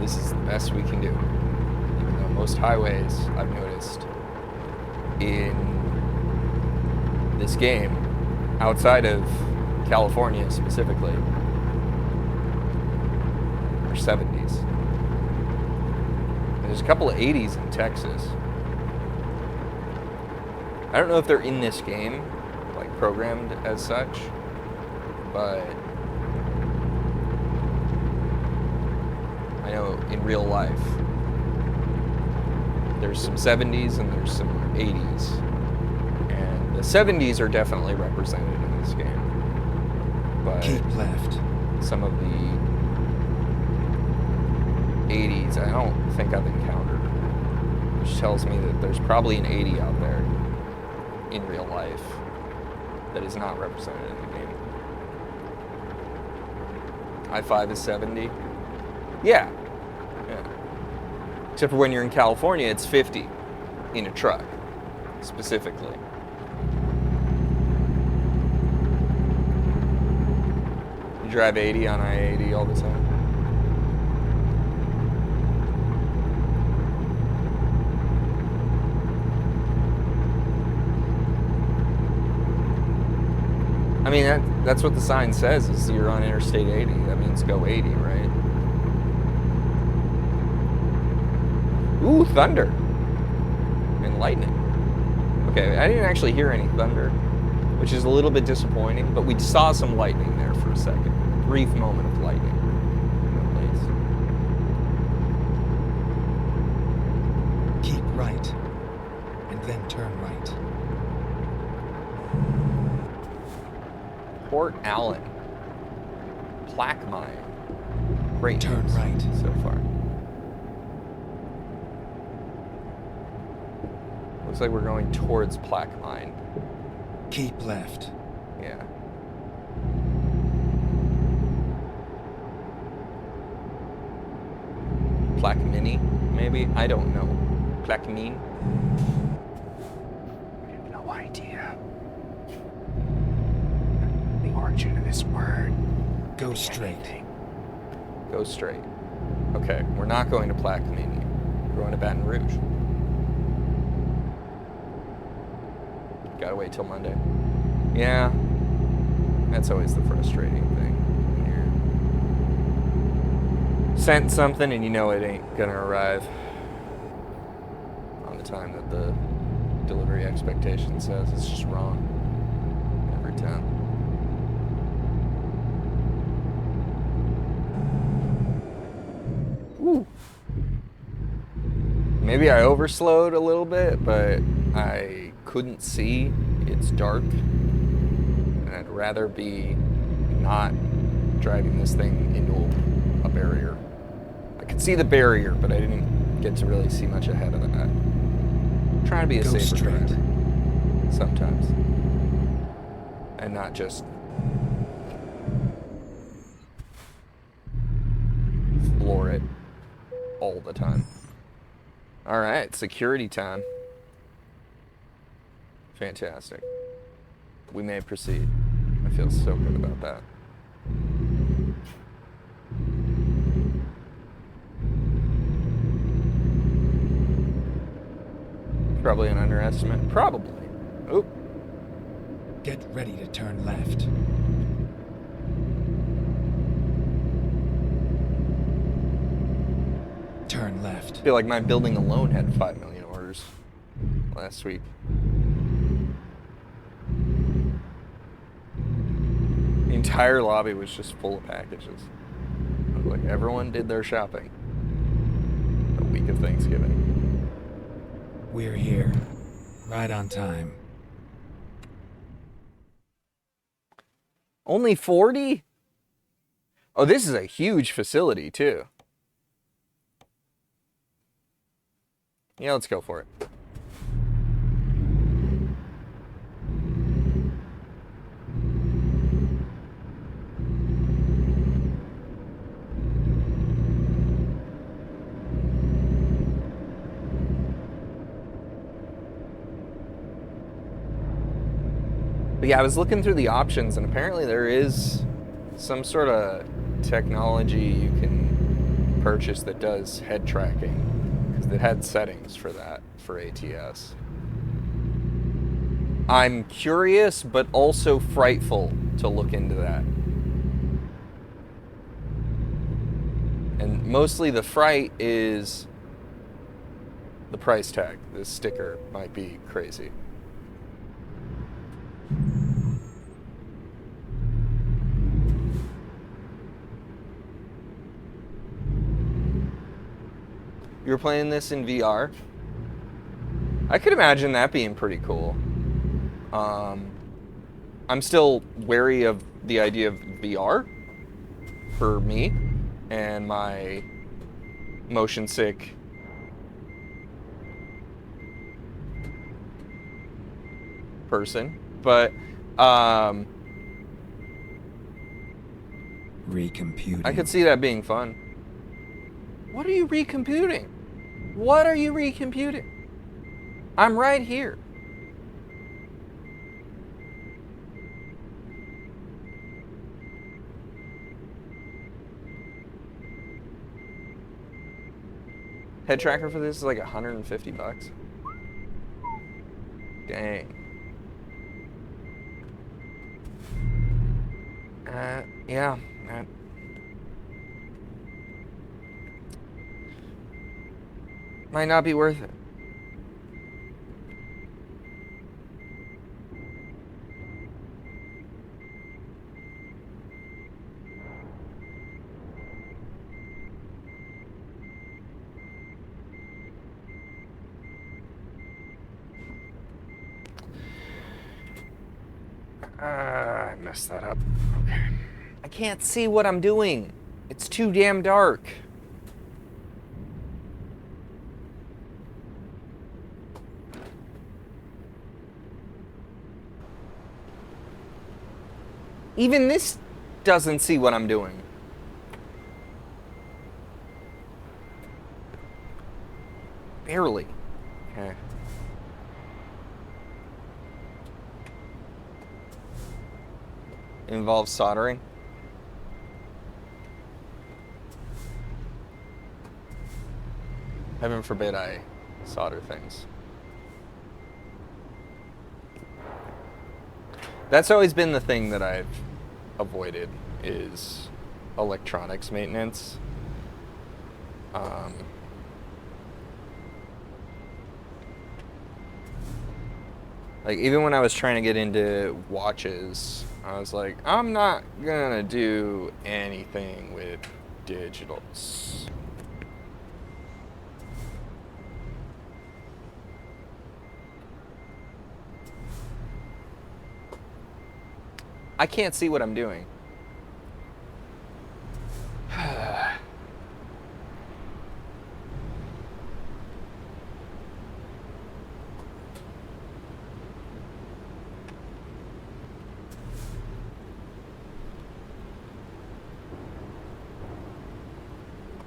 This is the best we can do. Even though most highways, I've noticed, in this game, outside of California specifically, are 70s. There's a couple of 80s in Texas. I don't know if they're in this game, like programmed as such, but I know in real life there's some 70s and there's some 80s. And the 70s are definitely represented in this game. But Keep left. some of the 80s I don't think I've encountered. Which tells me that there's probably an 80 out there in real life that is not represented in the game. I-5 is 70. Yeah. Except for when you're in California, it's 50 in a truck, specifically. You drive 80 on I-80 all the time? I mean, that's what the sign says, is you're on Interstate 80. That means go 80, right? Ooh, thunder. And lightning. Okay, I didn't actually hear any thunder, which is a little bit disappointing, but we saw some lightning there for a second. A brief moment of lightning, at least. Keep right. And then turn right. Port Allen. Plaque mine. Great Turn news right. so far. Looks like we're going towards Plaque Mine. Keep left. Yeah. Plaque Mini, maybe? I don't know. Plaque Mine? I have no idea. The origin of this word. Go straight. Go straight. Okay, we're not going to Plaque Mini. We're going to Baton Rouge. Gotta wait till Monday. Yeah, that's always the frustrating thing. When you're sent something and you know it ain't gonna arrive on the time that the delivery expectation says. It's just wrong every time. Woo. Maybe I overslowed a little bit, but I couldn't see. It's dark. And I'd rather be not driving this thing into a barrier. I could see the barrier, but I didn't get to really see much ahead of that. I'm trying to be a Go safer straight. driver sometimes. And not just floor it all the time. All right, security time. Fantastic. We may proceed. I feel so good about that. Probably an underestimate. Probably. Oh. Get ready to turn left. Turn left. I feel like my building alone had 5 million orders last week. The entire lobby was just full of packages. Like everyone did their shopping the week of Thanksgiving. We're here. Right on time. Only 40? Oh, this is a huge facility too. Yeah, let's go for it. But yeah, I was looking through the options, and apparently there is some sort of technology you can purchase that does head tracking, because it had settings for that for ATS. I'm curious, but also frightful to look into that. And mostly the fright is the price tag. This sticker might be crazy. You were playing this in VR? I could imagine that being pretty cool. I'm still wary of the idea of VR for me and my motion sick person, but Recomputing. I could see that being fun. What are you recomputing? What are you recomputing? I'm right here. Head tracker for this is like $150. Dang. Yeah. Might not be worth it. I messed that up. Okay. I can't see what I'm doing. It's too damn dark. Even this doesn't see what I'm doing. Barely. Okay. Involves soldering. Heaven forbid I solder things. That's always been the thing that I've avoided is electronics maintenance. Like, even when I was trying to get into watches, I was like, I'm not gonna do anything with digitals. I can't see what I'm doing.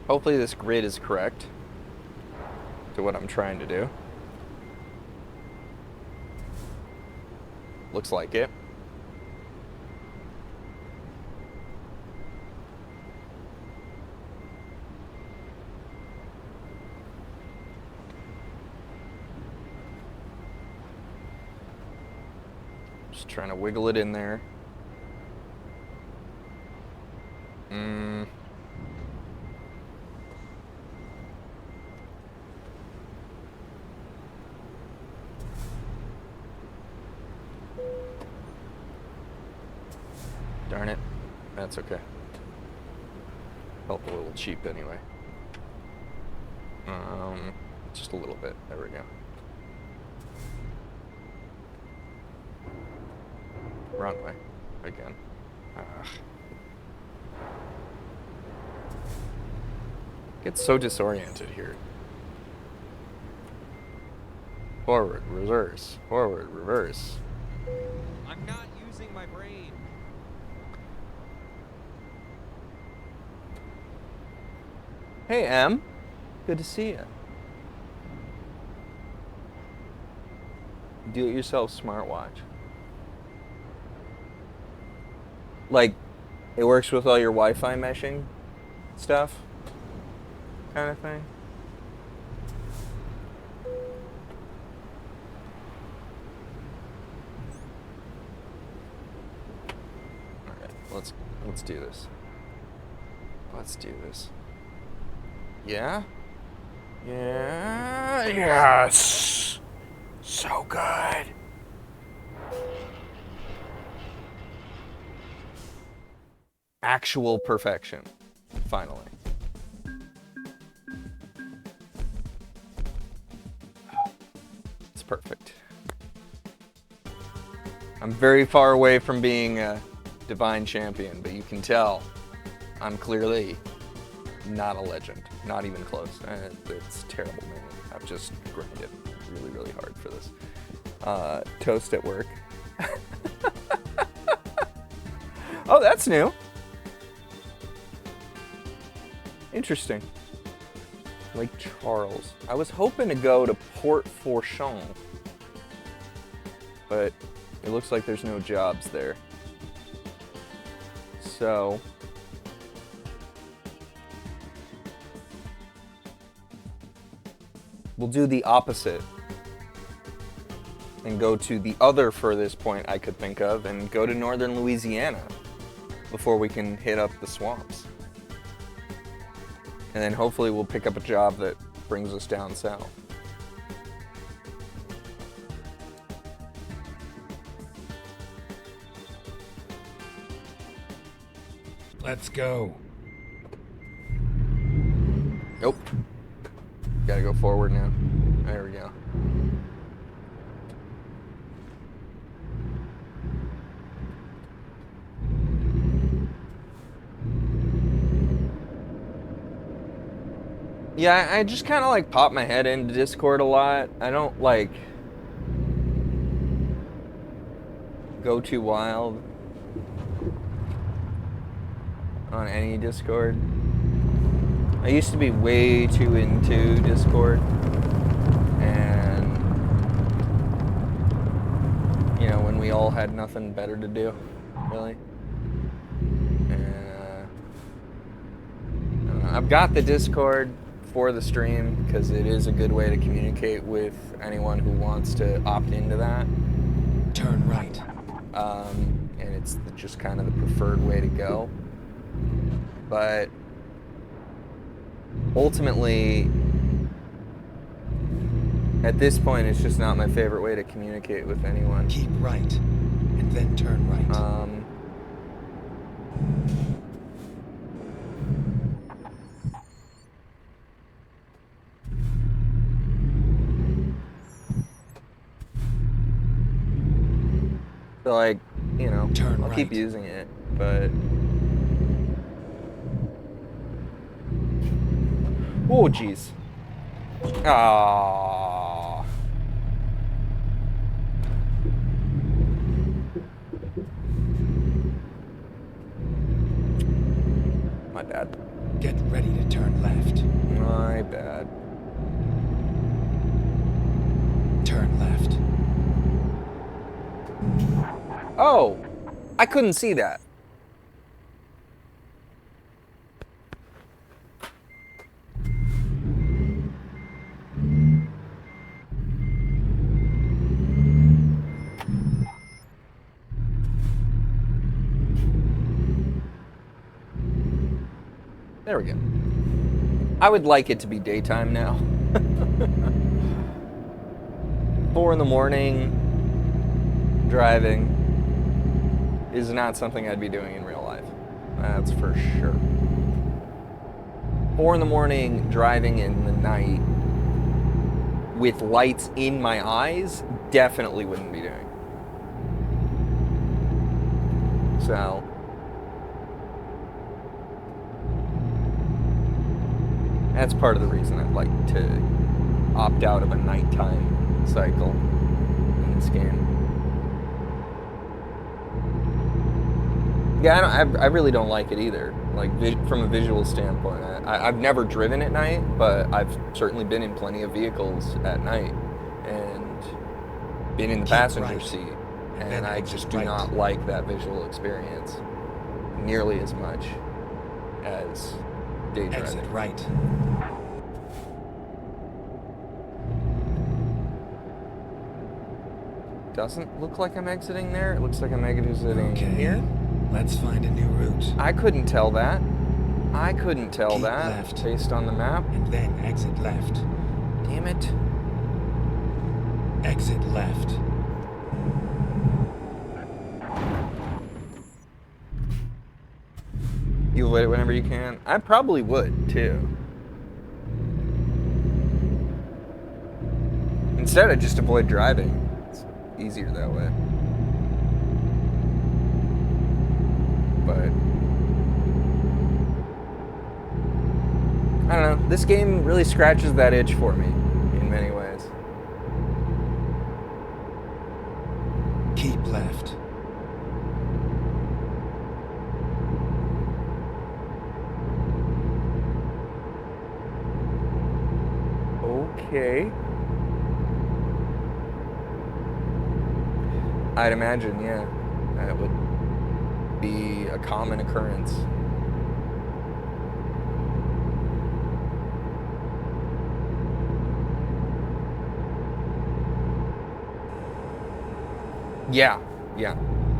Hopefully this grid is correct to what I'm trying to do. Looks like it. Just trying to wiggle it in there. Darn it. That's okay. Felt a little cheap anyway. Just a little bit. There we go. Runway. Again. Get so disoriented here. Forward, reverse, forward, reverse. I'm not using my brain. Hey, Em. Good to see you. Do-it-yourself smartwatch. Like, it works with all your Wi-Fi meshing stuff, kind of thing. All right, let's do this. Let's do this. Yeah? Yeah. Yes. So good. Actual perfection. Finally. It's perfect. I'm very far away from being a divine champion, but you can tell I'm clearly not a legend. Not even close. It's terrible, man. I've just grinded really, really hard for this. Toast at work. Oh, that's new. Interesting. Lake Charles. I was hoping to go to Port Fourchon, but it looks like there's no jobs there. So we'll do the opposite and go to the other furthest point I could think of and go to northern Louisiana before we can hit up the swamps. And then hopefully we'll pick up a job that brings us down south. Let's go. Nope. Gotta go forward now. There we go. Yeah, I just kind of like pop my head into Discord a lot. I don't like go too wild on any Discord. I used to be way too into Discord, and you know, when we all had nothing better to do, really. I don't know. I've got the Discord for the stream because it is a good way to communicate with anyone who wants to opt into that. Turn right. and it's just kind of the preferred way to go. But ultimately, at this point, it's just not my favorite way to communicate with anyone. Keep right, and then turn right. So, like, you know, Turn I'll keep right. using it, but... Oh, jeez. Ah. My bad. Get ready to turn left. My bad. Turn left. Oh! I couldn't see that. There we go. I would like it to be daytime now. 4 in the morning, driving, is not something I'd be doing in real life. That's for sure. 4 in the morning, driving in the night, with lights in my eyes, definitely wouldn't be doing. So... that's part of the reason I'd like to opt out of a nighttime cycle in this game. Yeah, I really don't like it either. Like, from a visual standpoint, I've never driven at night, but I've certainly been in plenty of vehicles at night and been in the passenger seat, and I just do not like that visual experience nearly as much as day driving. Exit right. Doesn't look like I'm exiting there. It looks like I'm exiting here. Let's find a new route. I couldn't tell that. I couldn't tell Keep that left. based on the map. And then exit left. Damn it. Exit left. You avoid it whenever you can. I probably would too. Instead, I just avoid driving. It's easier that way. But I don't know. This game really scratches that itch for me in many ways. Keep left. Okay. I'd imagine, yeah, that would be a common occurrence. Yeah.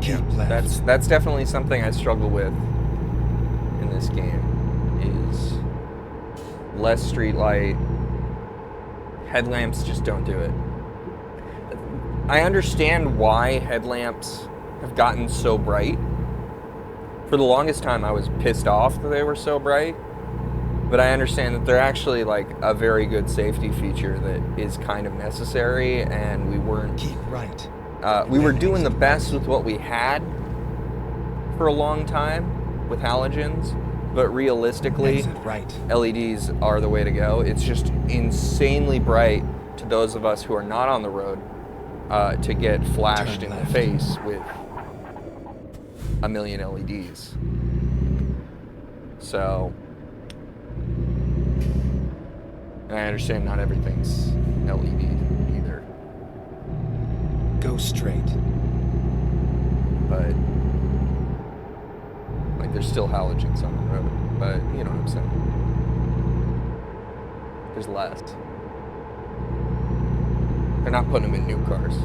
Keep left. That's definitely something I struggle with in this game, is less street light. Headlamps just don't do it. I understand why headlamps have gotten so bright. For the longest time, I was pissed off that they were so bright, but I understand that they're actually like a very good safety feature that is kind of necessary, and we weren't... Keep right. we were doing the best with what we had for a long time with halogens, but realistically, Exit right. LEDs are the way to go. It's just insanely bright to those of us who are not on the road to get flashed Turn in left. the face with a million LEDs. So, and I understand not everything's LED either. Go straight. But like, there's still halogens on the road, but you know what I'm saying. There's less. They're not putting them in new cars.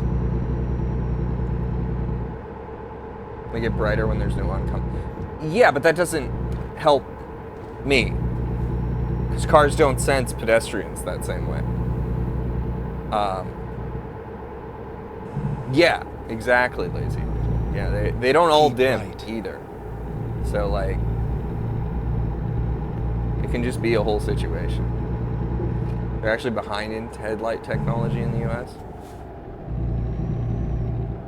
They get brighter when there's no oncoming. Yeah, but that doesn't help me. Because cars don't sense pedestrians that same way. Yeah, exactly, lazy. Yeah, they don't all Keep dim right. either. So, like, it can just be a whole situation. They're actually behind in headlight technology in the U.S.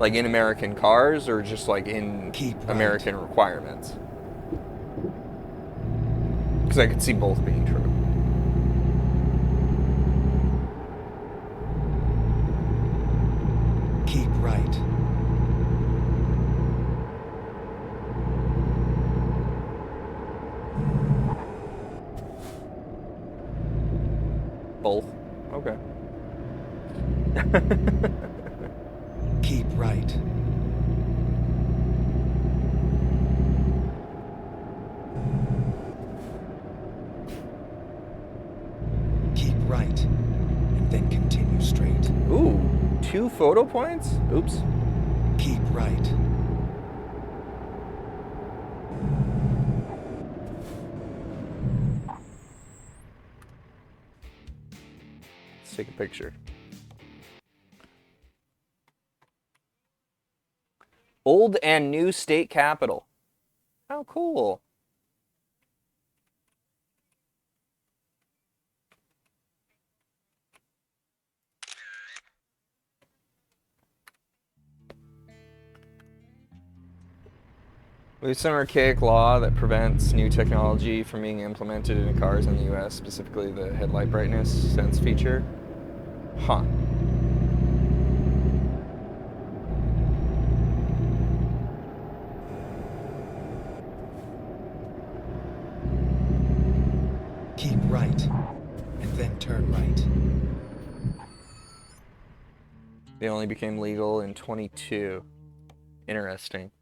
Like in American cars, or just like in Keep right. American requirements? Because I could see both being true. Keep right. Both. Okay. Keep right. Keep right. And then continue straight. Ooh, 2 photo points? Oops. Keep right. Let's take a picture. Old and new state capital. How cool. There's some archaic law that prevents new technology from being implemented into cars in the U.S., specifically the headlight brightness sense feature. Huh. Keep right. And then turn right. They only became legal in 22. Interesting.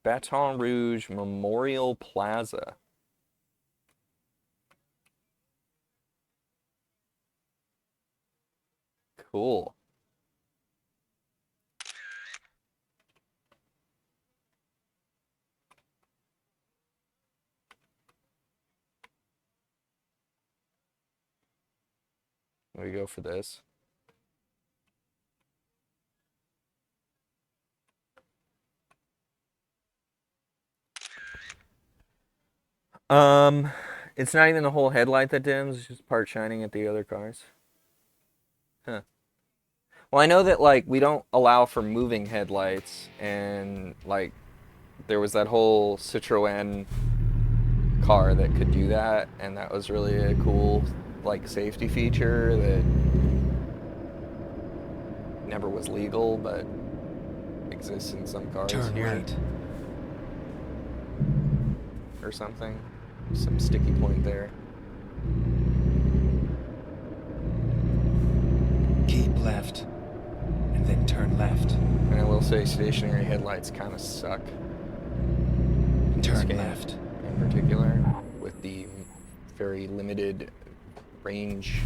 Baton Rouge Memorial Plaza. Cool. We go for this. It's not even the whole headlight that dims, it's just part shining at the other cars. Huh. Well, I know that, like, we don't allow for moving headlights, and, like, there was that whole Citroën car that could do that, and that was really a cool, like, safety feature that never was legal, but exists in some cars Turn here. right. Or something. Some sticky point there. Keep left. And then turn left. And I will say stationary headlights kind of suck. In this Turn game left. in particular, with the very limited range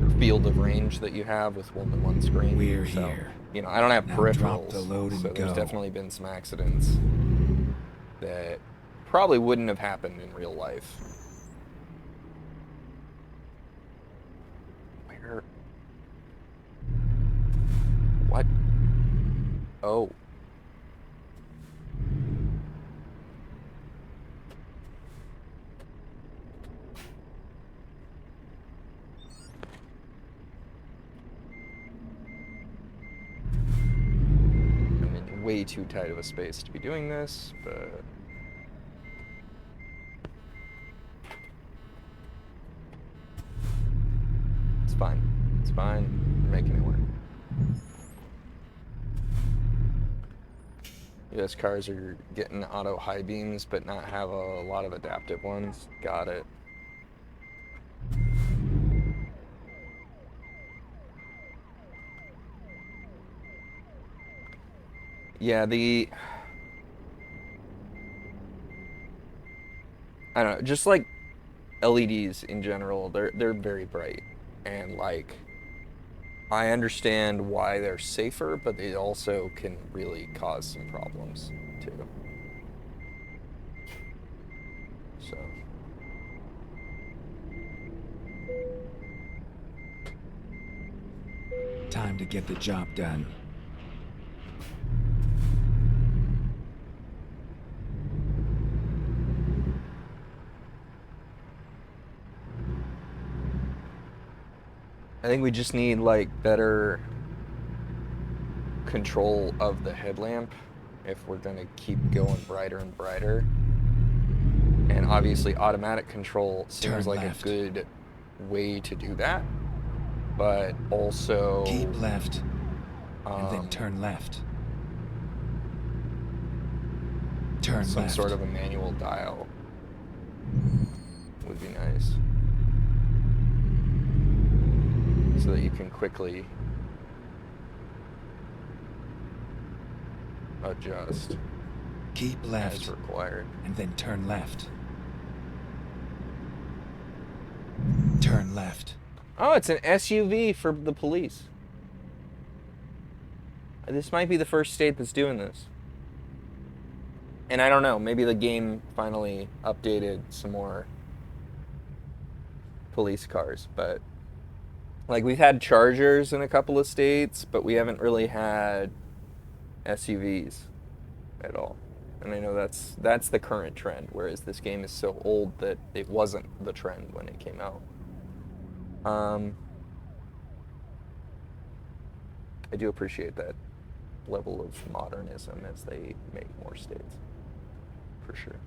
or field of range that you have with one screen. We're So, here. you know, I don't have Now peripherals, drop the load and so there's go. definitely been some accidents that probably wouldn't have happened in real life. Where? What? Oh. I'm in way too tight of a space to be doing this, but... It's fine. It's fine. We're making it work. US cars are getting auto high beams, but not have a lot of adaptive ones. Got it. Yeah, I don't know, just like LEDs in general, they're very bright, and like I understand why they're safer, but they also can really cause some problems too. So. Time to get the job done. I think we just need like better control of the headlamp if we're gonna keep going brighter and brighter. And obviously automatic control seems Turn like left. a good way to do that. But also Keep left, and then turn left. Turn some left. sort of a manual dial would be nice. So that you can quickly adjust Keep as left, required. and then turn left. Turn left. Oh, it's an SUV for the police. This might be the first state that's doing this. And I don't know, maybe the game finally updated some more police cars, but like we've had Chargers in a couple of states, but we haven't really had SUVs at all. And I know that's the current trend, whereas this game is so old that it wasn't the trend when it came out. I do appreciate that level of modernism as they make more states, for sure.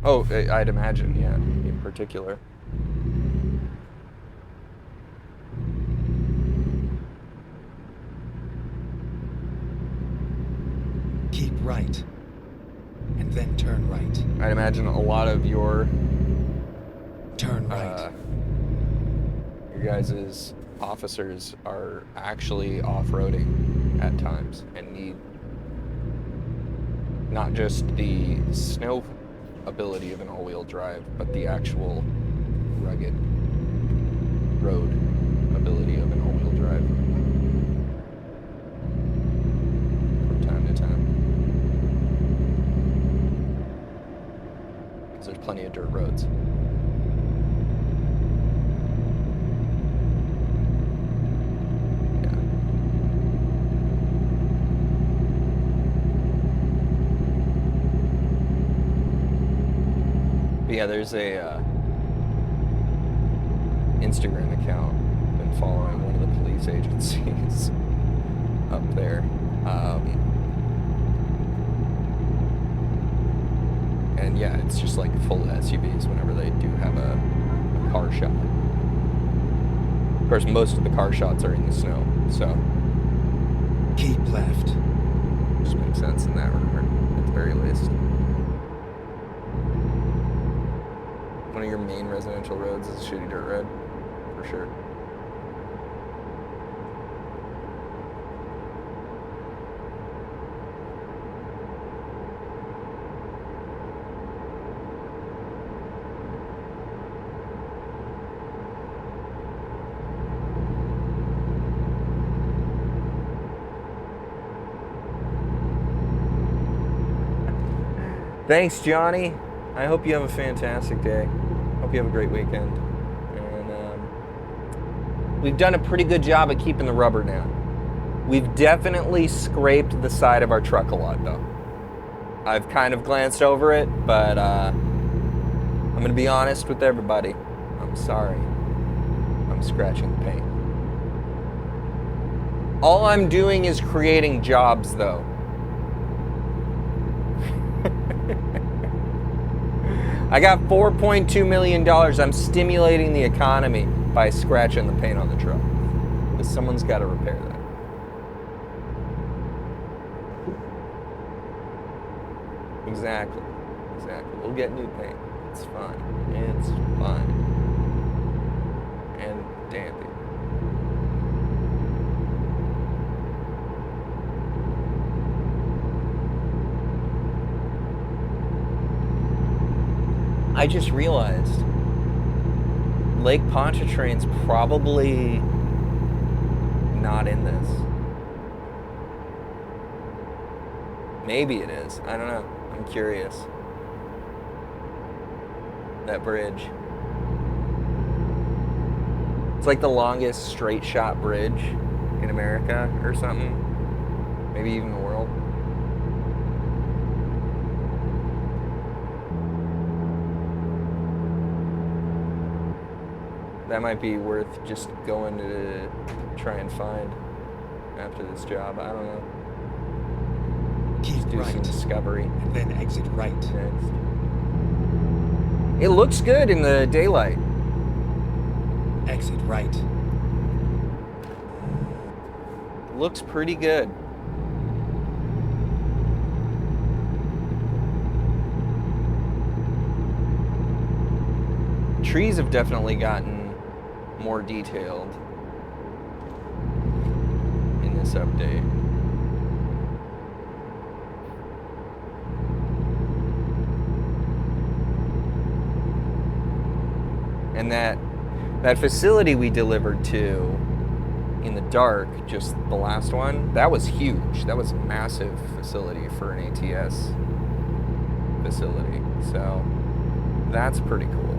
Oh, I'd imagine, yeah, in particular. Keep right, and then turn right. I'd imagine a lot of your Turn right. your guys' officers are actually off-roading at times and need not just the snow ability of an all-wheel drive, but the actual rugged road ability of an all-wheel drive from time to time. Because there's plenty of dirt roads. But yeah, there's a Instagram account been following one of the police agencies up there. And yeah, it's just like full of SUVs whenever they do have a car shot. Of course, most of the car shots are in the snow, so Keep left. just makes sense in that regard, at the very least. One of your main residential roads is Shitty Dirt Road, for sure. Thanks, Johnny. I hope you have a fantastic day. Hope you have a great weekend. And we've done a pretty good job at keeping the rubber down. We've definitely scraped the side of our truck a lot, though. I've kind of glanced over it, but I'm going to be honest with everybody. I'm sorry. I'm scratching the paint. All I'm doing is creating jobs, though. I got $4.2 million. I'm stimulating the economy by scratching the paint on the truck. Because someone's got to repair that. Exactly. We'll get new paint. It's fine. It's fine. And dandy. I just realized Lake Pontchartrain's probably not in this. Maybe it is. I don't know. I'm curious. That bridge. It's like the longest straight shot bridge in America or something. Maybe even the world. That might be worth just going to try and find after this job. I don't know. Keep Do right, some discovery and then exit right. next. It looks good in the daylight. Exit right. Looks pretty good. Trees have definitely gotten more detailed in this update. And that facility we delivered to in the dark, just the last one, that was huge. That was a massive facility for an ATS facility. So that's pretty cool.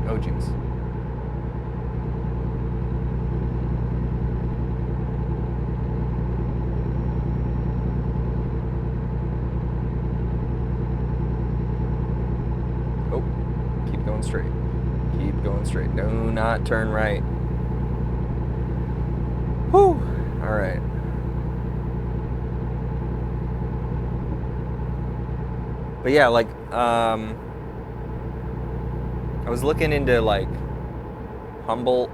Oh, jeez. Oh, keep going straight. Keep going straight. Do not turn right. Whew. All right. But yeah, like, I was looking into like Humboldt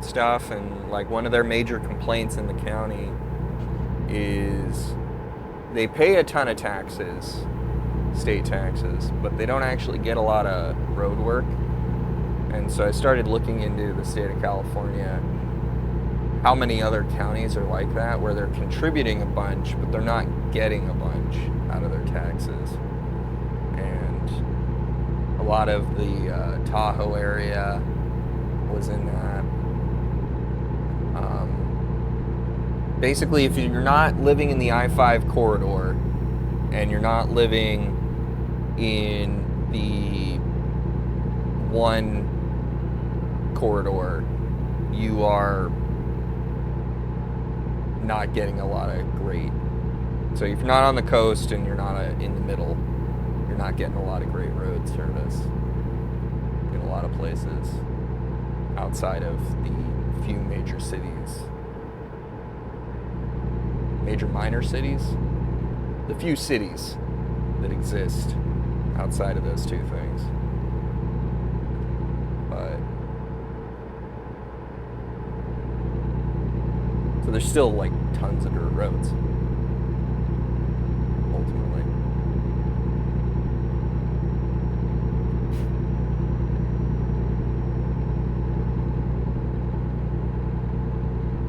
stuff, and like one of their major complaints in the county is they pay a ton of taxes, state taxes, but they don't actually get a lot of road work. And so I started looking into the state of California, how many other counties are like that, where they're contributing a bunch, but they're not getting a bunch out of their taxes. And a lot of the Tahoe area was in that. Basically, if you're not living in the I-5 corridor and you're not living in the one corridor, you are not getting a lot of great. So if you're not on the coast and you're not in the middle, you're not getting a lot of great road service in a lot of places outside of the few major cities. Major minor cities? The few cities that exist outside of those two things. But so there's still like tons of dirt roads. Ultimately.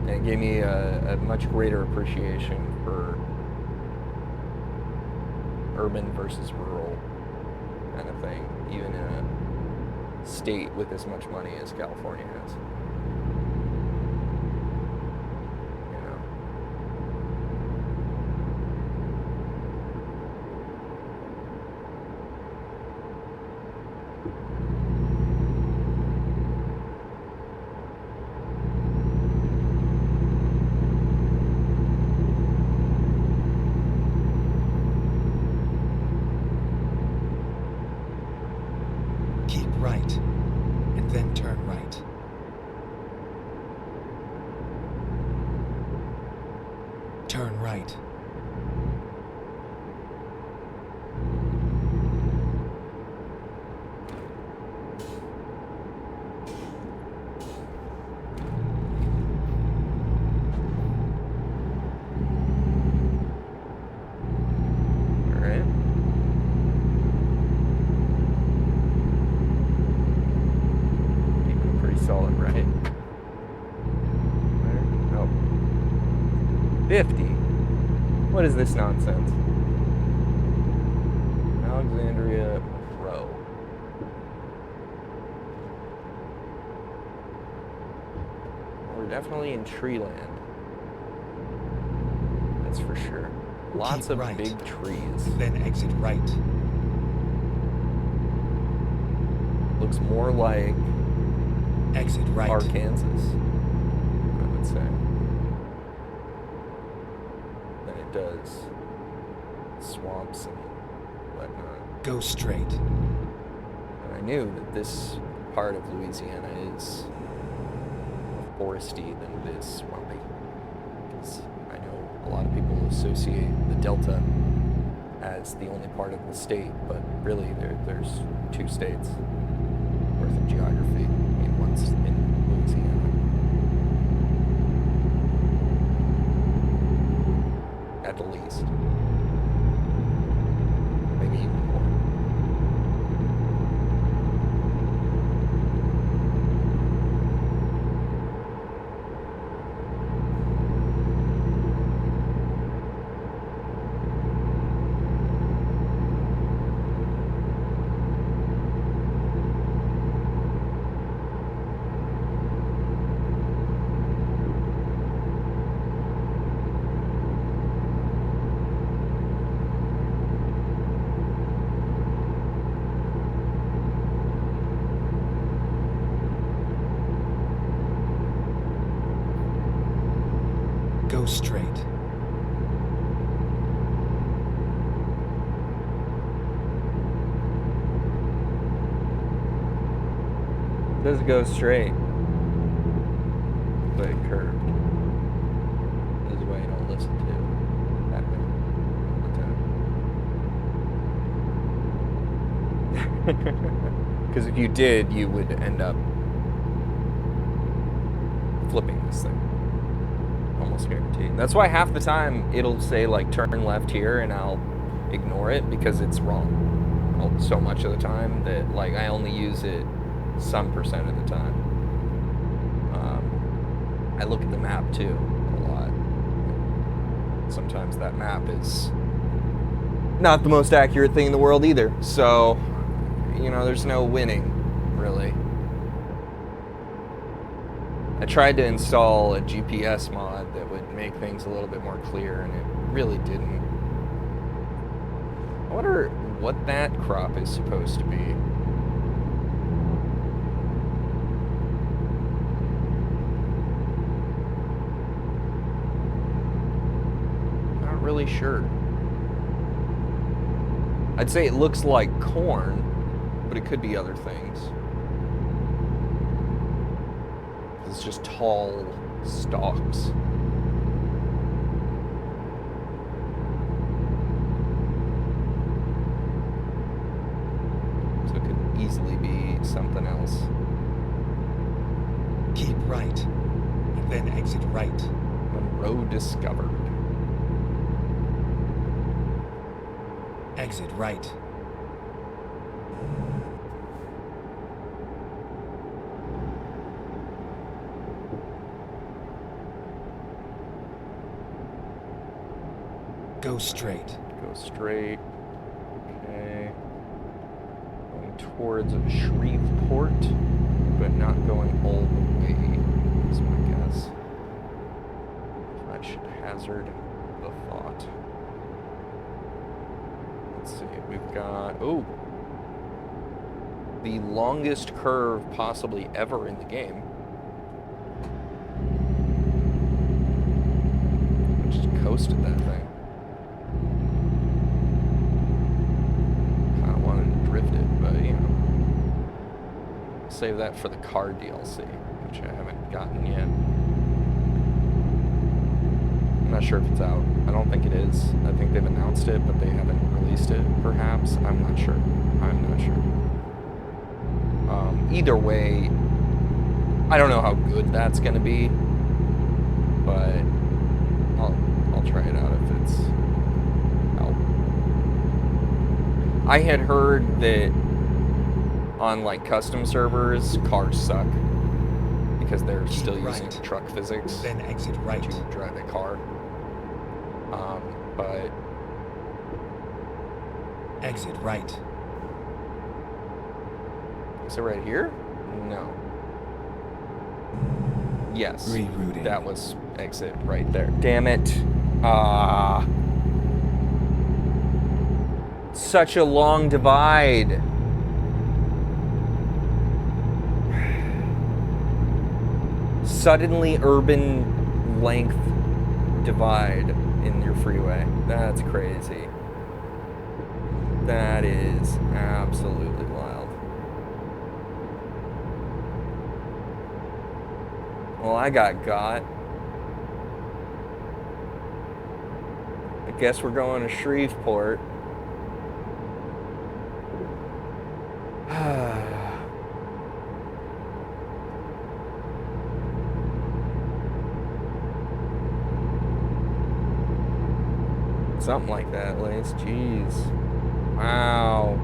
And it gave me a much greater appreciation for urban versus rural kind of thing, even in a state with as much money as California has. You know. Keep right, and then turn right. Turn right. All right. 50. What is this nonsense? Alexandria Row. We're definitely in tree land. That's for sure. Lots Keep of right. big trees. Then exit right. Looks more like Exit right. Arkansas, I would say, than it does swamps and whatnot. Go straight. And I knew that this part of Louisiana is more foresty than it is swampy. Because I know a lot of people associate the Delta as the only part of the state, but really there's two states worth of geography. I mean, one's in Louisiana. At the least. Maybe even more. Go straight. Does go straight, but it curved. This is why you don't listen to that all the time. Because if you did, you would end up flipping this thing. Almost guaranteed. That's why half the time it'll say like turn left here, and I'll ignore it because it's wrong. So much of the time that like I only use it some percent of the time. I look at the map too a lot. Sometimes that map is not the most accurate thing in the world either. So, you know, there's no winning, really. I tried to install a GPS mod that would make things a little bit more clear, and it really didn't. I wonder what that crop is supposed to be. Not really sure. I'd say it looks like corn, but it could be other things. It's just tall stalks. So it could easily be something else. Keep right. And then exit right. Monroe discovered. Exit right. Go straight. Go straight. Okay. Going towards Shreveport, but not going all the way, is my guess. If I should hazard the thought. Let's see, we've got, oh, the longest curve possibly ever in the game. I just coasted that thing. Kind of wanted to drift it, but you know, save that for the car DLC, which I haven't gotten yet. I'm not sure if it's out. I don't think it is. I think they've announced it, but they haven't released it, perhaps. I'm not sure. Either way, I don't know how good that's going to be, but I'll try it out if it's out. I had heard that on like custom servers, cars suck because they're still using right. truck physics Then exit right. to drive a car. But Exit right. is it right here? No. Yes. Rerouting. That was exit right there. Damn it. Such a long divide. Suddenly urban length divide in your freeway. That's crazy. That is absolutely wild. Well, I got. I guess we're going to Shreveport. Something like that, at least. Jeez. Wow.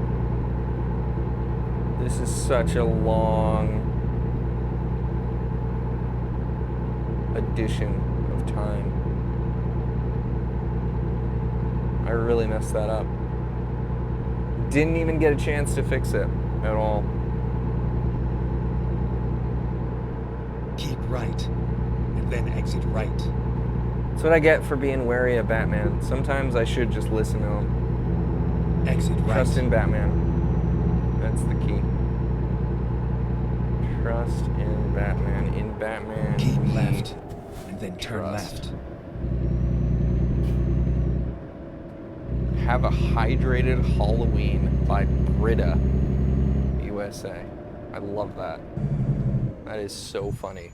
This is such a long addition of time. I really messed that up. Didn't even get a chance to fix it at all. Keep right, and then exit right. That's what I get for being wary of Batman. Sometimes I should just listen to him. Exit right. Trust in Batman. That's the key. Trust in Batman. In Batman. Keep we left, and then turn trust. left. Have a Hydrated Halloween by Brita, USA. I love that. That is so funny.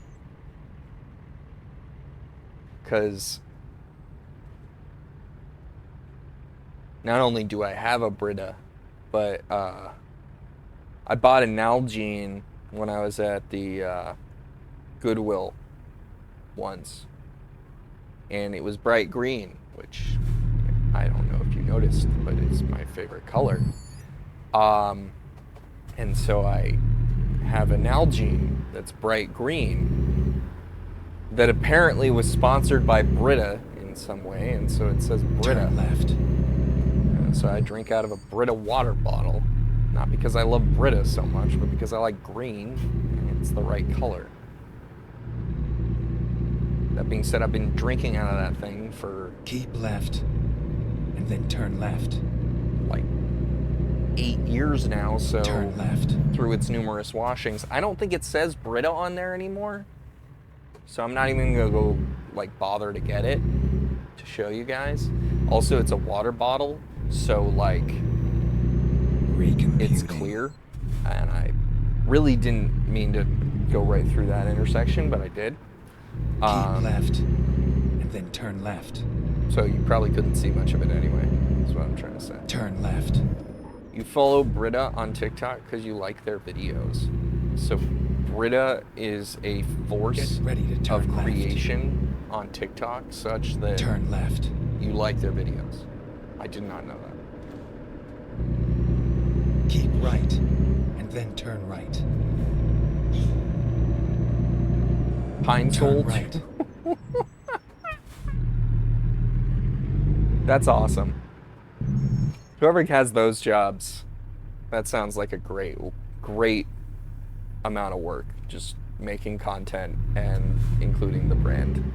Because not only do I have a Brita, but I bought an Nalgene when I was at the Goodwill once. And it was bright green, which I don't know if you noticed, but it's my favorite color. And so I have a Nalgene that's bright green that apparently was sponsored by Brita in some way, and so it says Brita. Turn left. And so I drink out of a Brita water bottle, not because I love Brita so much, but because I like green, and it's the right color. That being said, I've been drinking out of that thing for Keep left, and then turn left. like 8 years now, so Turn left. through its numerous washings. I don't think it says Brita on there anymore, so I'm not even gonna go like bother to get it to show you guys. Also, it's a water bottle, so like Recomputing. it's clear, and I really didn't mean to go right through that intersection, but I did. Keep left, and then turn left. So you probably couldn't see much of it anyway, is what I'm trying to say. Turn left. You follow Brita on TikTok because you like their videos. So Brita is a force Get ready to turn of left. creation on TikTok such that Turn left. you like their videos. I did not know that. Keep right, and then turn right. Pine Turn Soldier. right. That's awesome. Whoever has those jobs, that sounds like a great amount of work. Just making content and including the brand.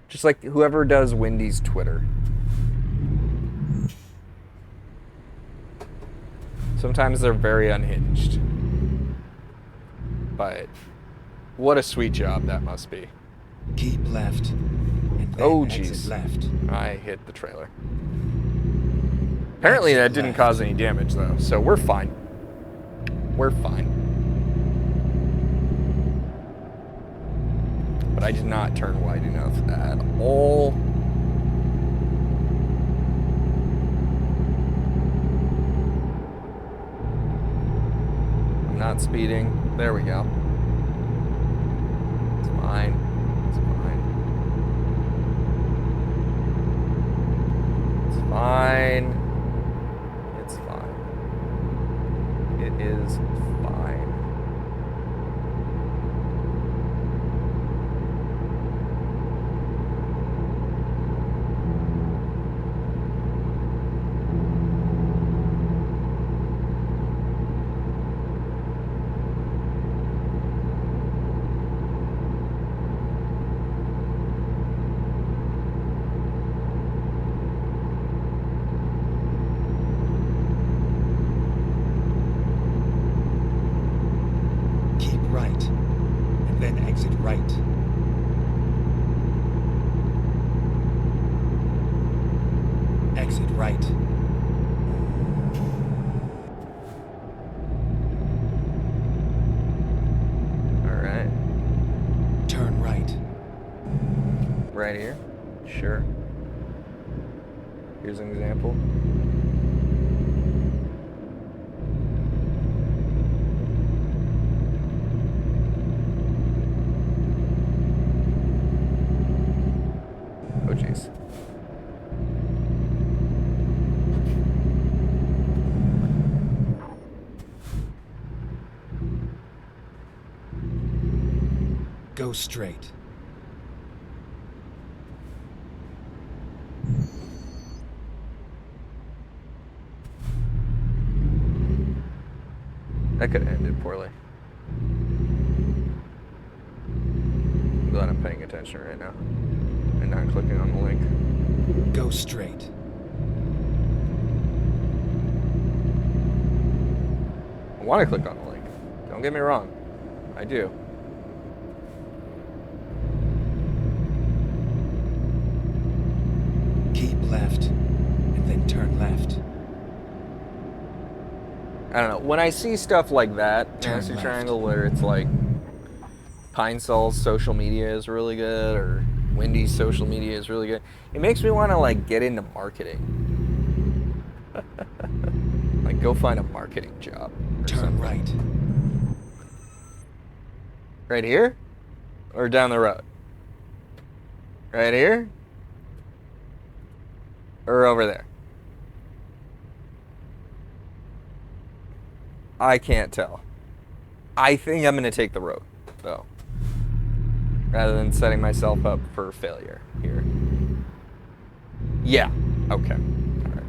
Just like whoever does Wendy's Twitter. Sometimes they're very unhinged. But what a sweet job that must be. Keep left, and then Oh, exit jeez. left. I hit the trailer. Apparently that Exit didn't left. cause any damage though, so we're fine. We're fine. But I did not turn wide enough at all. I'm not speeding. There we go. It's fine. It's fine. It's fine. It's fine. It is fine. Exit right. All right. Turn right. Right here? Sure. Here's an example. Oh, jeez. Go straight. That could have ended poorly. I'm glad I'm paying attention right now and not clicking on the link. Go straight. I want to click on the link. Don't get me wrong. I do. Keep left, and then turn left. I don't know. When I see stuff like that, Turn Master left. Triangle, where it's like Pine Sol's social media is really good, or Wendy's social media is really good, it makes me want to like get into marketing. Like go find a marketing job. Or Turn something. right. Right here? Or down the road? Right here? Or over there? I can't tell. I think I'm going to take the road, though. Rather than setting myself up for failure here. Yeah. Okay. All right.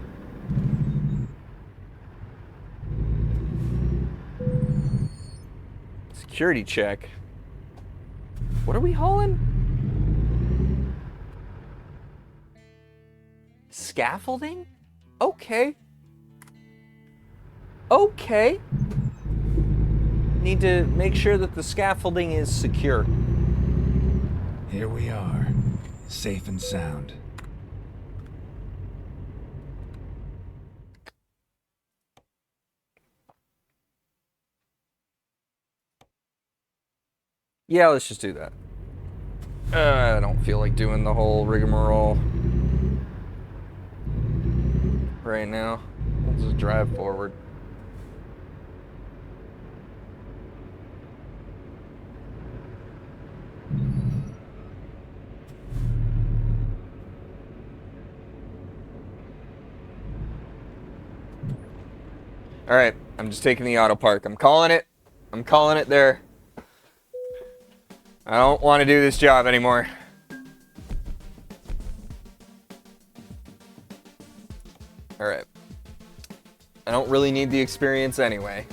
Security check. What are we hauling? Scaffolding? Okay. Okay. Need to make sure that the scaffolding is secure. Here we are, safe and sound. Yeah, let's just do that. I don't feel like doing the whole rigmarole right now. We'll just drive forward. All right, I'm just taking the auto park. I'm calling it. I'm calling it there. I don't want to do this job anymore. All right. I don't really need the experience anyway.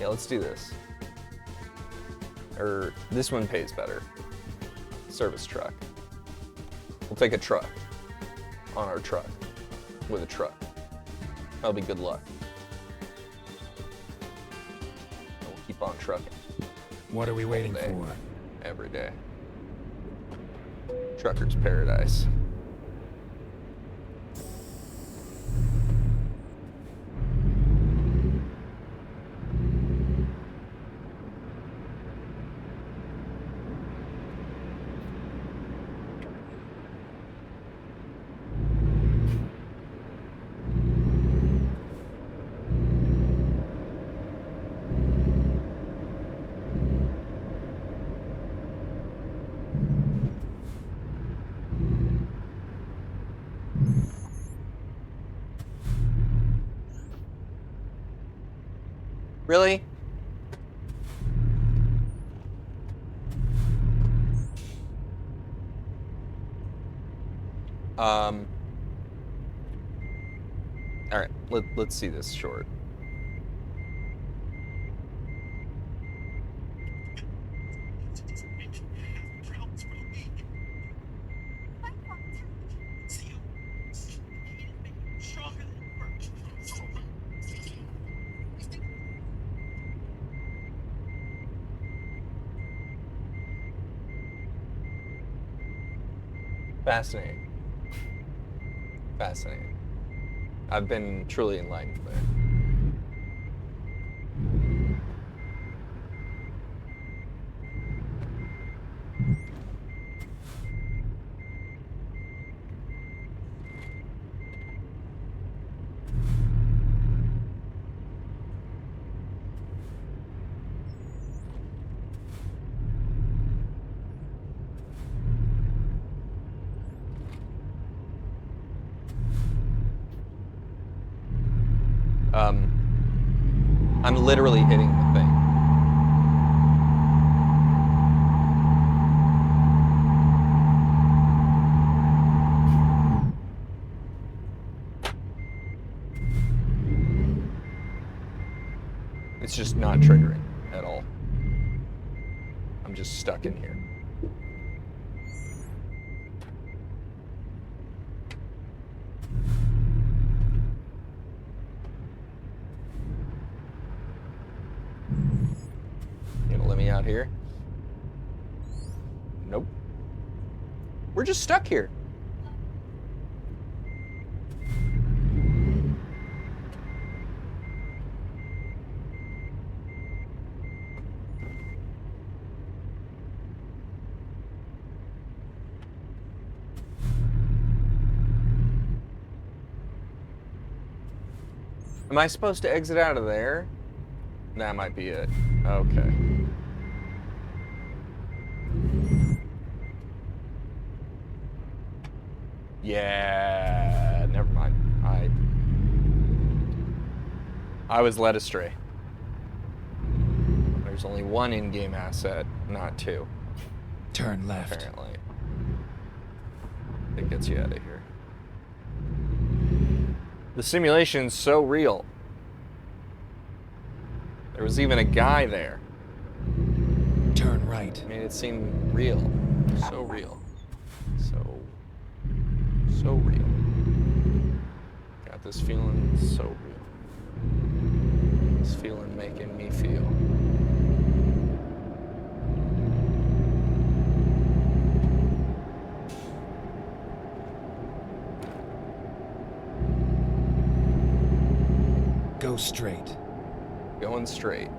Yeah, let's do this. Or this one pays better. Service truck. We'll take a truck on our truck with a truck. That'll be good luck. And we'll keep on trucking. What are we waiting day. for? Every day. Trucker's paradise. Really? All right, let's see this short. Fascinating. Fascinating. I've been truly enlightened by it. I'm literally hitting the thing. It's just not triggering at all. I'm just stuck in here. You gonna let me out here? Nope. We're just stuck here. Am I supposed to exit out of there? That might be it. Okay. Yeah, never mind. I was led astray. There's only one in-game asset, not two. Turn left. Apparently. It gets you out of here. The simulation's so real. There was even a guy there. Turn right. Made it seem real. So real. So real. Got this feeling so real. This feeling making me feel. Go straight. Going straight.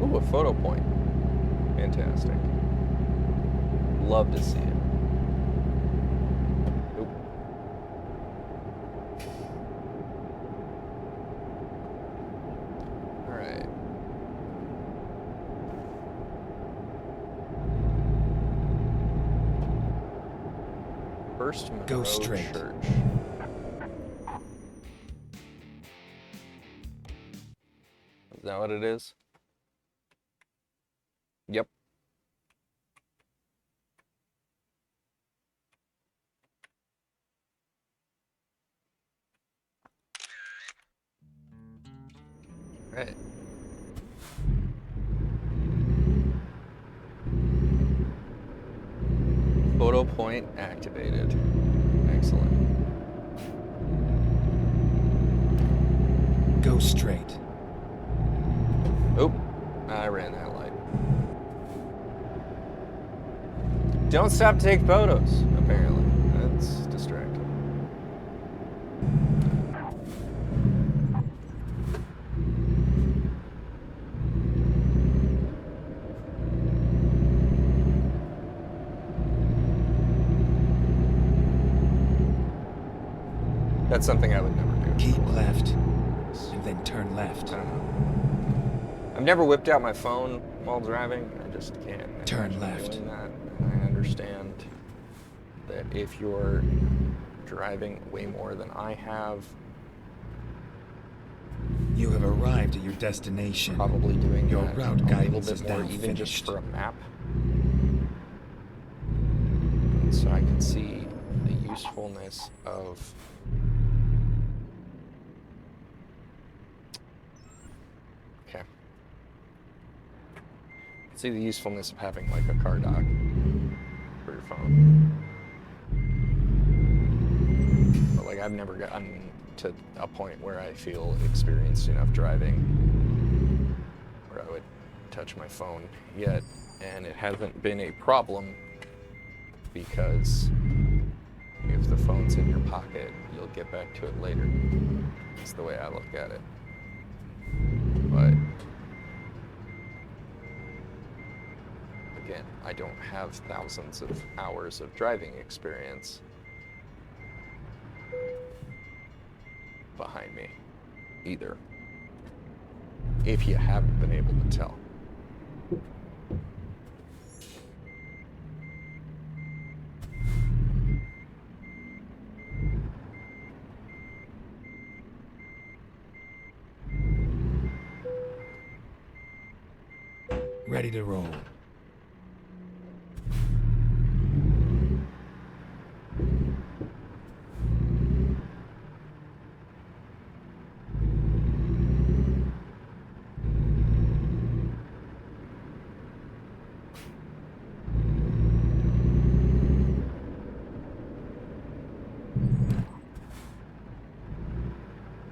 Ooh, a photo point. Fantastic. Love to see it. Oop. All right. First Monroe Go straight. Church. Is that what it is? Yep. Right. Photo point activated. Excellent. Go straight. Oop. I ran that light. Don't stop to take photos, apparently. That's distracting. That's something I would never do. Keep left. And then turn left. I don't know. I've never whipped out my phone while driving. I just can't. Turn imagine left. doing that. And I understand that if you're driving way more than I have, You have arrived at your destination. probably doing Your that route a little guidance bit is more, now even finished. just for a map. And so I can see the usefulness of see the usefulness of having like a car dock for your phone. Like, I've never gotten to a point where I feel experienced enough driving where I would touch my phone yet, and it hasn't been a problem because if the phone's in your pocket, you'll get back to it later. That's the way I look at it. But again, I don't have thousands of hours of driving experience behind me either, if you haven't been able to tell. Ready to roll.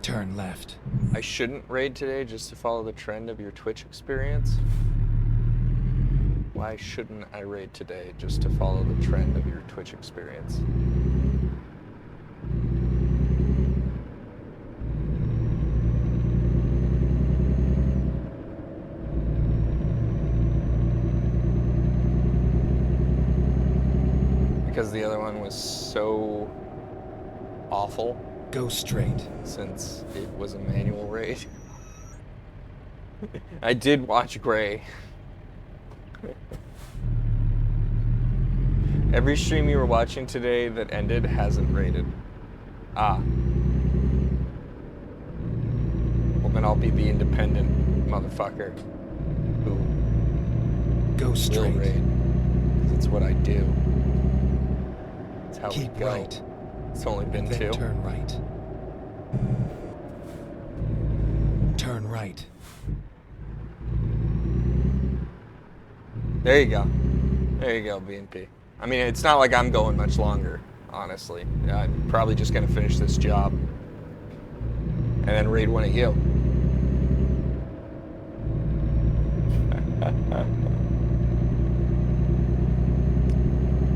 Turn left. I shouldn't raid today just to follow the trend of your Twitch experience. Why shouldn't I raid today just to follow the trend of your Twitch experience? Because the other one was so awful. Go straight. Since it was a manual raid. I did watch Gray. Every stream you were watching today that ended hasn't raided. Ah. Well, then I'll be the independent motherfucker who Go will straight. raid. 'Cause it's what I do. It's how Keep we go. right. It's only been Then two. turn right. Turn right. There you go. There you go, BNP. I mean, it's not like I'm going much longer, honestly. I'm probably just going to finish this job and then raid one of you.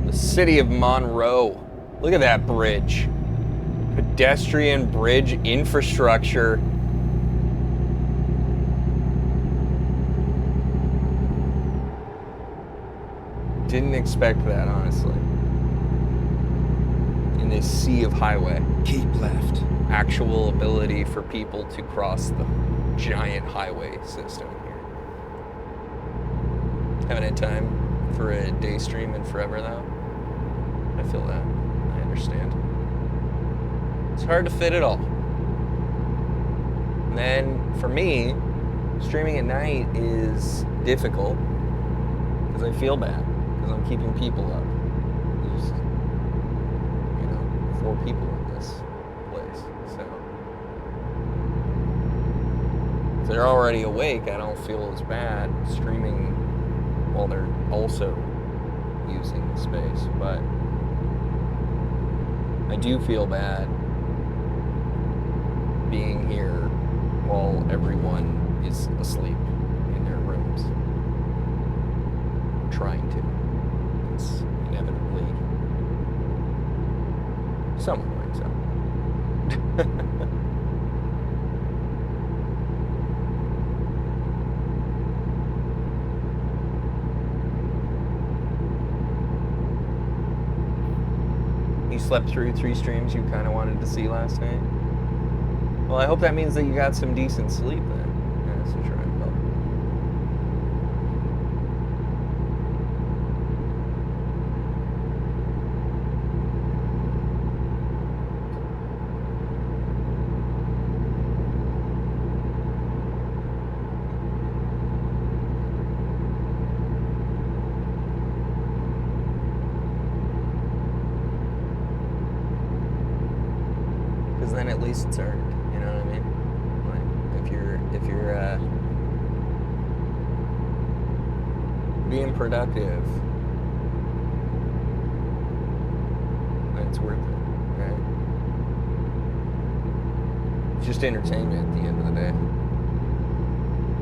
The city of Monroe. Look at that bridge. Pedestrian bridge infrastructure. Didn't expect that, honestly. In this sea of highway. Keep left. Actual ability for people to cross the giant highway system here. Haven't had time for a day stream in forever, though. I feel that. I understand. It's hard to fit it all. And then, for me, streaming at night is difficult because I feel bad. Because I'm keeping people up. There's, 4 people in this place, so if they're already awake, I don't feel as bad streaming while they're also using the space, but I do feel bad being here while everyone is asleep in their rooms. Trying to. It's inevitably someone wakes up. You slept through 3 streams you kind of wanted to see last night? Well, I hope that means that you got some decent sleep then. Yeah, that's what you're right about. Because then at least it's earned, you know what I mean? Like, if you're being productive, then it's worth it, right? It's just entertainment at the end of the day.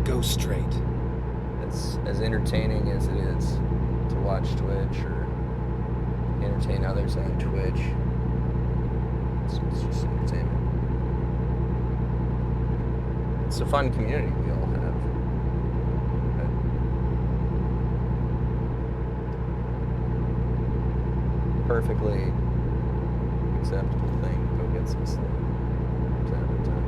Go straight. It's as entertaining as it is to watch Twitch or entertain others on Twitch. It's just entertainment. It's a fun community we all have. Perfectly acceptable thing to go get some sleep from time to time.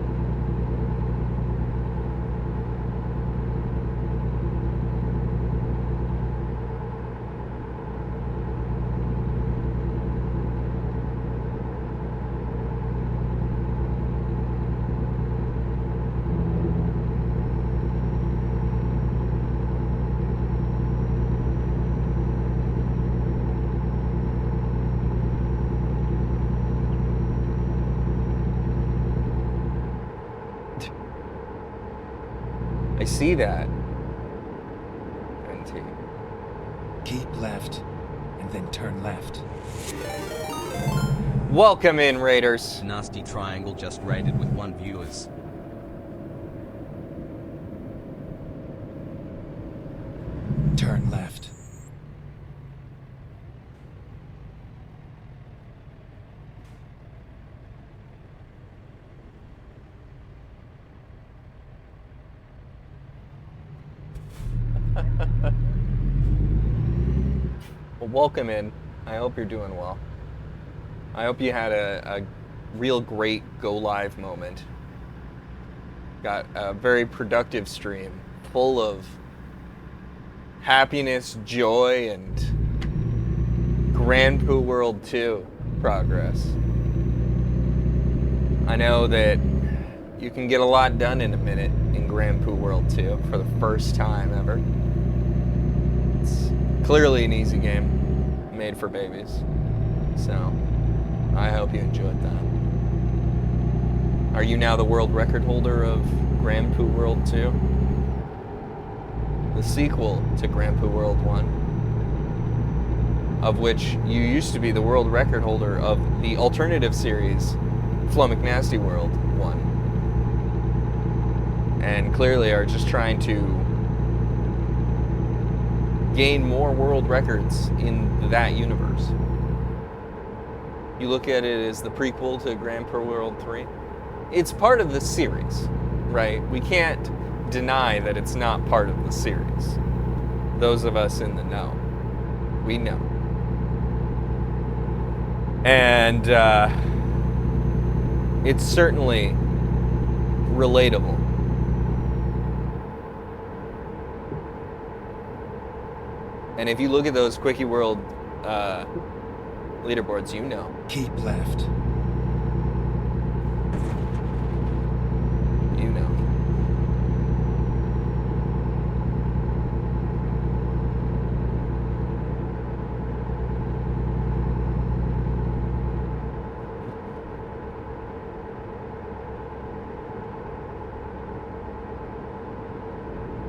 I see that. NT. Keep left, and then turn left. Welcome in, Raiders. Nasty Triangle just raided with 1 viewers. Turn left. Well, welcome in. I hope you're doing well. I hope you had a real great go live moment. Got a very productive stream full of happiness, joy, and Grand Poo World 2 progress. I know that you can get a lot done in a minute in Grand Poo World 2 for the first time ever. It's clearly an easy game made for babies. So, I hope you enjoyed that. Are you now the world record holder of Grand Poo World 2? The sequel to Grand Poo World 1, of which you used to be the world record holder of the alternative series, Flo McNasty World 1. And clearly are just trying to gain more world records in that universe. You look at it as the prequel to Grand Poo World 3. It's part of the series, right? We can't deny that it's not part of the series. Those of us in the know, we know. And it's certainly relatable. And if you look at those Quickie World leaderboards, you know. Keep left. You know.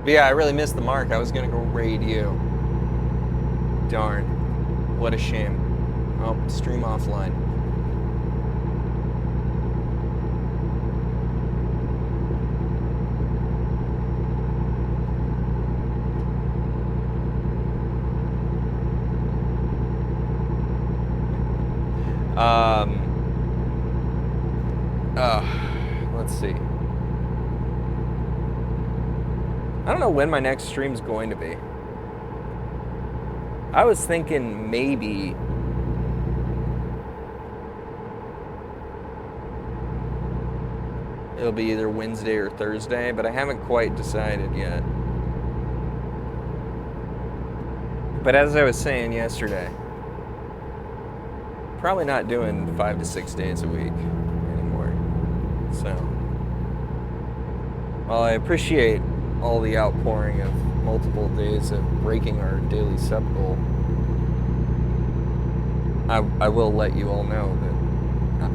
But yeah, I really missed the mark. I was gonna go raid you. Darn. What a shame. Oh, stream offline. Let's see. I don't know when my next stream's going to be. I was thinking maybe it'll be either Wednesday or Thursday, but I haven't quite decided yet. But as I was saying yesterday, probably not doing 5 to 6 days a week anymore. So, while I appreciate all the outpouring of multiple days of breaking our daily sub goal, I will let you all know that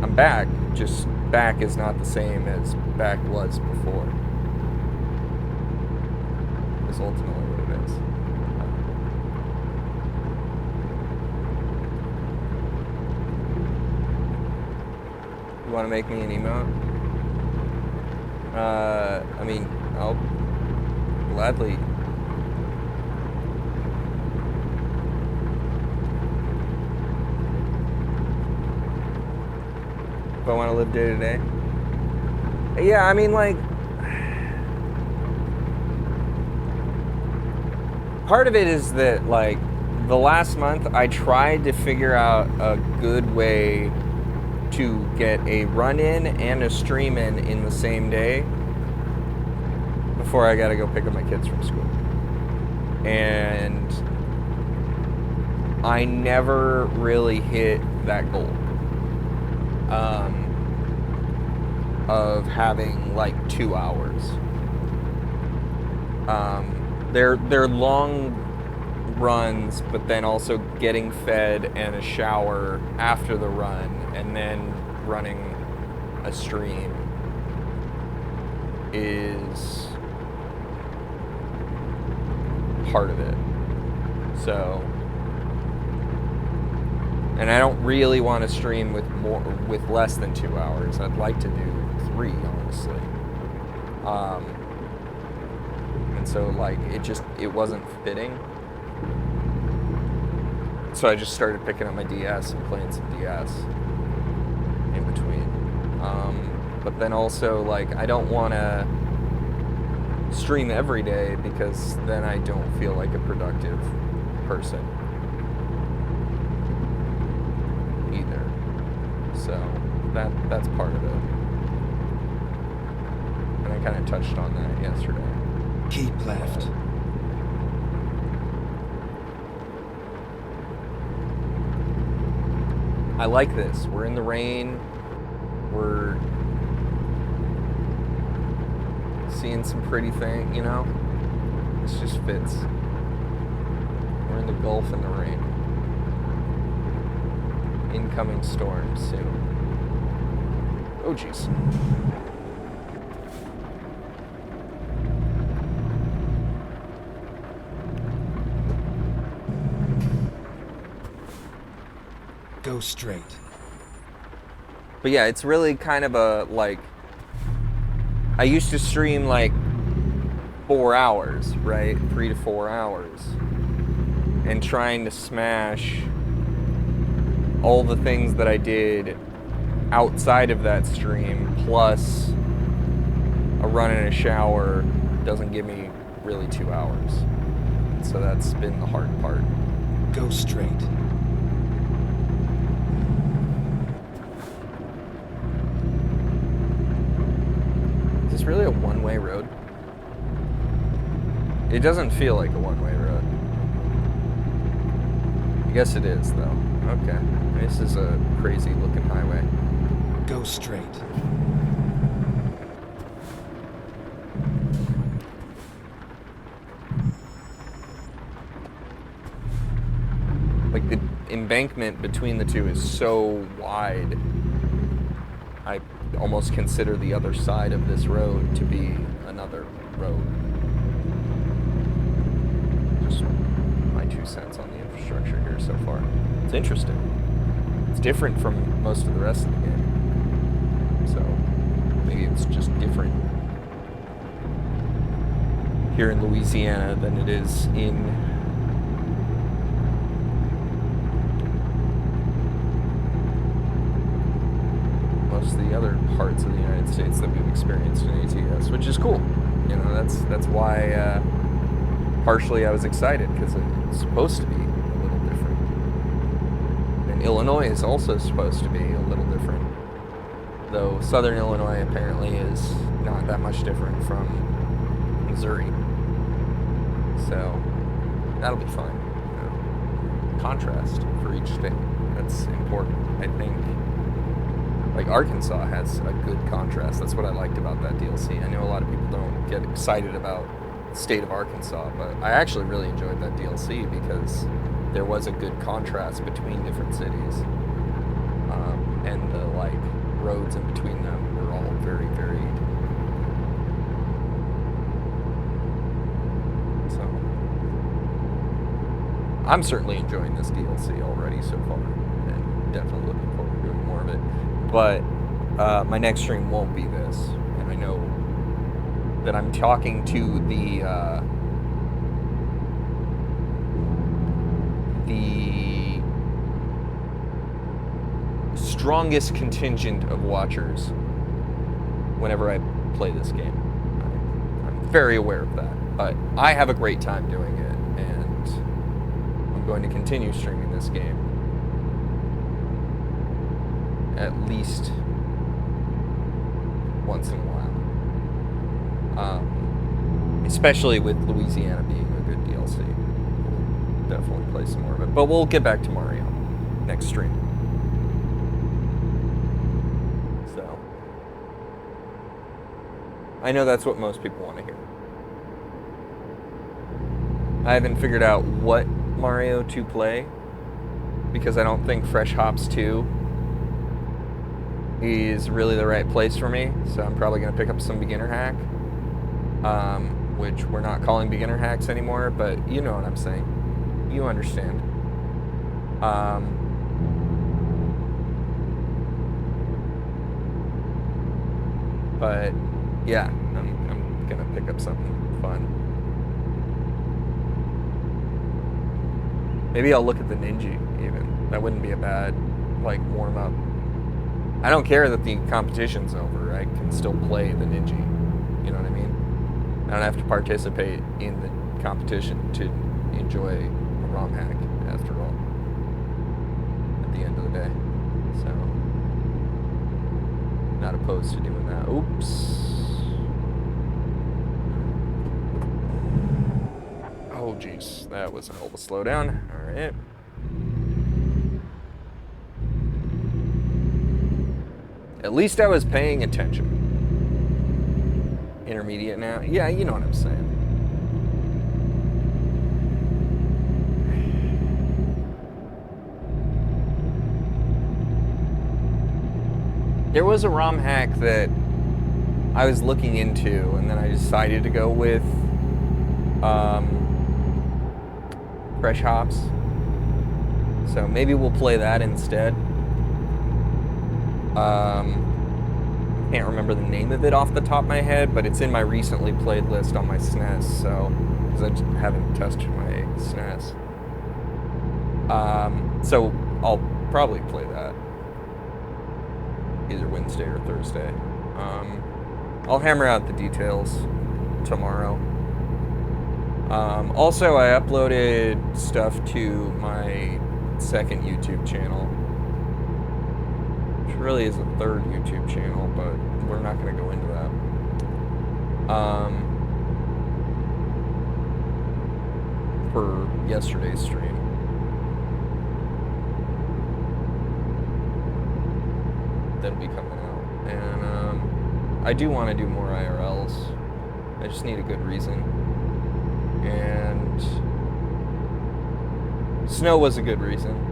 I'm back. Just back is not the same as back was before. Is ultimately what it is. You Want to make me an emote? I mean, I'll gladly. If I want to live day to day. Yeah, I mean, like, part of it is that, like, the last month I tried to figure out a good way to get a run in and a stream in the same day before I gotta go pick up my kids from school. And I never really hit that goal of having like 2 hours. They're long runs, but then also getting fed and a shower after the run, and then running a stream is part of it. So, and I don't really want to stream with less than 2 hours. I'd like to do 3, honestly. And so, like, it wasn't fitting. So I just started picking up my DS and playing some DS in between. But then also, like, I don't want to stream every day because then I don't feel like a productive person either. So that's part of it. And I kind of touched on that yesterday. Keep left. I like this. We're in the rain. We're seeing some pretty thing, you know? This just fits. We're in the Gulf in the rain. Incoming storm soon. Oh, jeez. Go straight. But yeah, it's really kind of a, like, I used to stream like 4 hours, right? 3 to 4 hours. And trying to smash all the things that I did outside of that stream, plus a run and a shower, doesn't give me really 2 hours. So that's been the hard part. Go straight. Is this really a one-way road? It doesn't feel like a one-way road. I guess it is, though. Okay. This is a crazy-looking highway. Go straight. Like, the embankment between the two is so wide. I almost consider the other side of this road to be another road. Just my 2 cents on the infrastructure here so far. It's interesting. It's different from most of the rest of the game. So maybe it's just different here in Louisiana than it is in most of the other parts of the United States that we've experienced in ATS, which is cool. You know, that's why partially I was excited, because it's supposed to be a little different. And Illinois is also supposed to be a little different, though Southern Illinois apparently is not that much different from Missouri. So that'll be fun. You know, contrast for each state. That's important, I think. Like, Arkansas has a good contrast. That's what I liked about that DLC. I know a lot of people don't get excited about the state of Arkansas, but I actually really enjoyed that DLC because there was a good contrast between different cities. And the, like, roads in between them were all very varied. So, I'm certainly enjoying this DLC already so far, and definitely looking forward to doing more of it. But my next stream won't be this, and I know that I'm talking to the strongest contingent of watchers whenever I play this game. I'm very aware of that, but I have a great time doing it, and I'm going to continue streaming this game at least once in a while. Especially with Louisiana being a good DLC. We'll definitely play some more of it. But we'll get back to Mario next stream. So, I know that's what most people want to hear. I haven't figured out what Mario to play, because I don't think Fresh Hops 2 is really the right place for me, so I'm probably going to pick up some beginner hack, which we're not calling beginner hacks anymore, but you know what I'm saying. You understand. But yeah, I'm going to pick up something fun. Maybe I'll look at the Ninja even. That wouldn't be a bad, like, warm up. I don't care that the competition's over. I can still play the Ninja. You know what I mean? I don't have to participate in the competition to enjoy a ROM hack, after all, at the end of the day. So, not opposed to doing that. Oops. Oh, jeez. That was a hell of a slowdown. All right. At least I was paying attention. Intermediate now? Yeah, you know what I'm saying. There was a ROM hack that I was looking into, and then I decided to go with Fresh Hops. So maybe we'll play that instead. Can't remember the name of it off the top of my head, but it's in my recently played list on my SNES, so, because I just haven't touched my SNES. So I'll probably play that either Wednesday or Thursday. I'll hammer out the details tomorrow. Also, I uploaded stuff to my second YouTube channel. Really is a third YouTube channel, but we're not going to go into that. For yesterday's stream. That'll be coming out. And I do want to do more IRLs. I just need a good reason. And snow was a good reason.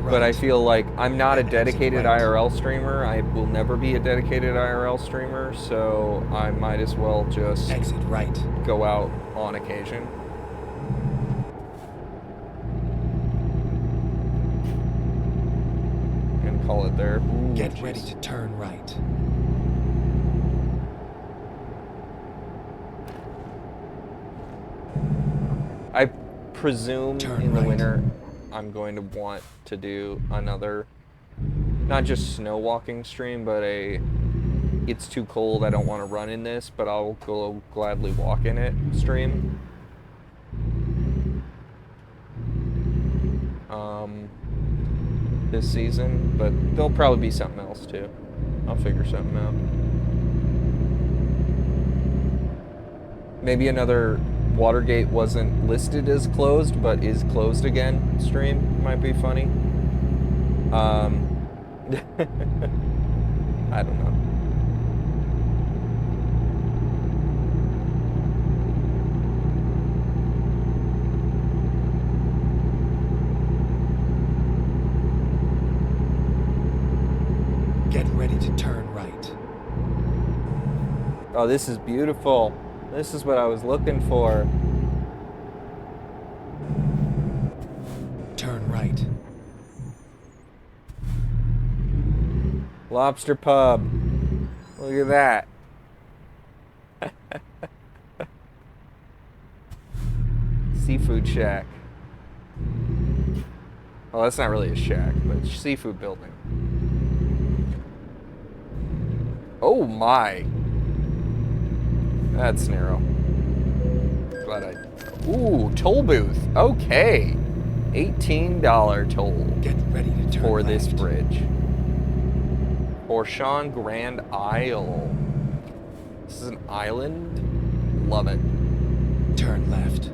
But I feel like I'm not a dedicated IRL streamer. I will never be a dedicated IRL streamer, so I might as well just Exit right. go out on occasion. And call it there. Ooh, Get geez. ready to turn right. I presume Turn in the right. winter I'm going to want to do another, not just snow walking stream, but it's too cold, I don't want to run in this, but I'll go gladly walk in it stream. This season, but there'll probably be something else too. I'll figure something out. Maybe another Watergate wasn't listed as closed, but is closed again stream might be funny. I don't know. Get ready to turn right. Oh, this is beautiful. This is what I was looking for. Turn right. Lobster pub. Look at that. Seafood shack. Well, that's not really a shack, but it's seafood building. Oh my. That's narrow. Glad I... Ooh, toll booth. Okay. $18 toll. Get ready to turn for left. this bridge. Porchon Grand Isle. This is an island. Love it. Turn left.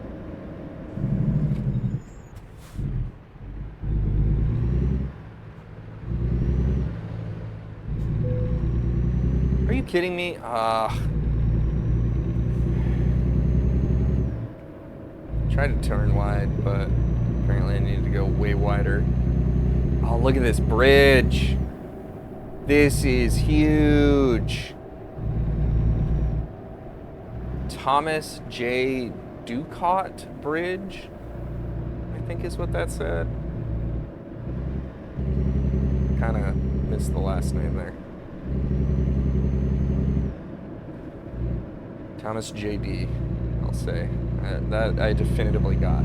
Are you kidding me? Tried to turn wide, but apparently I needed to go way wider. Oh, look at this bridge. This is huge. Thomas J. Ducott Bridge, I think is what that said. Kind of missed the last name there. Thomas J.D., I'll say. That I definitively got.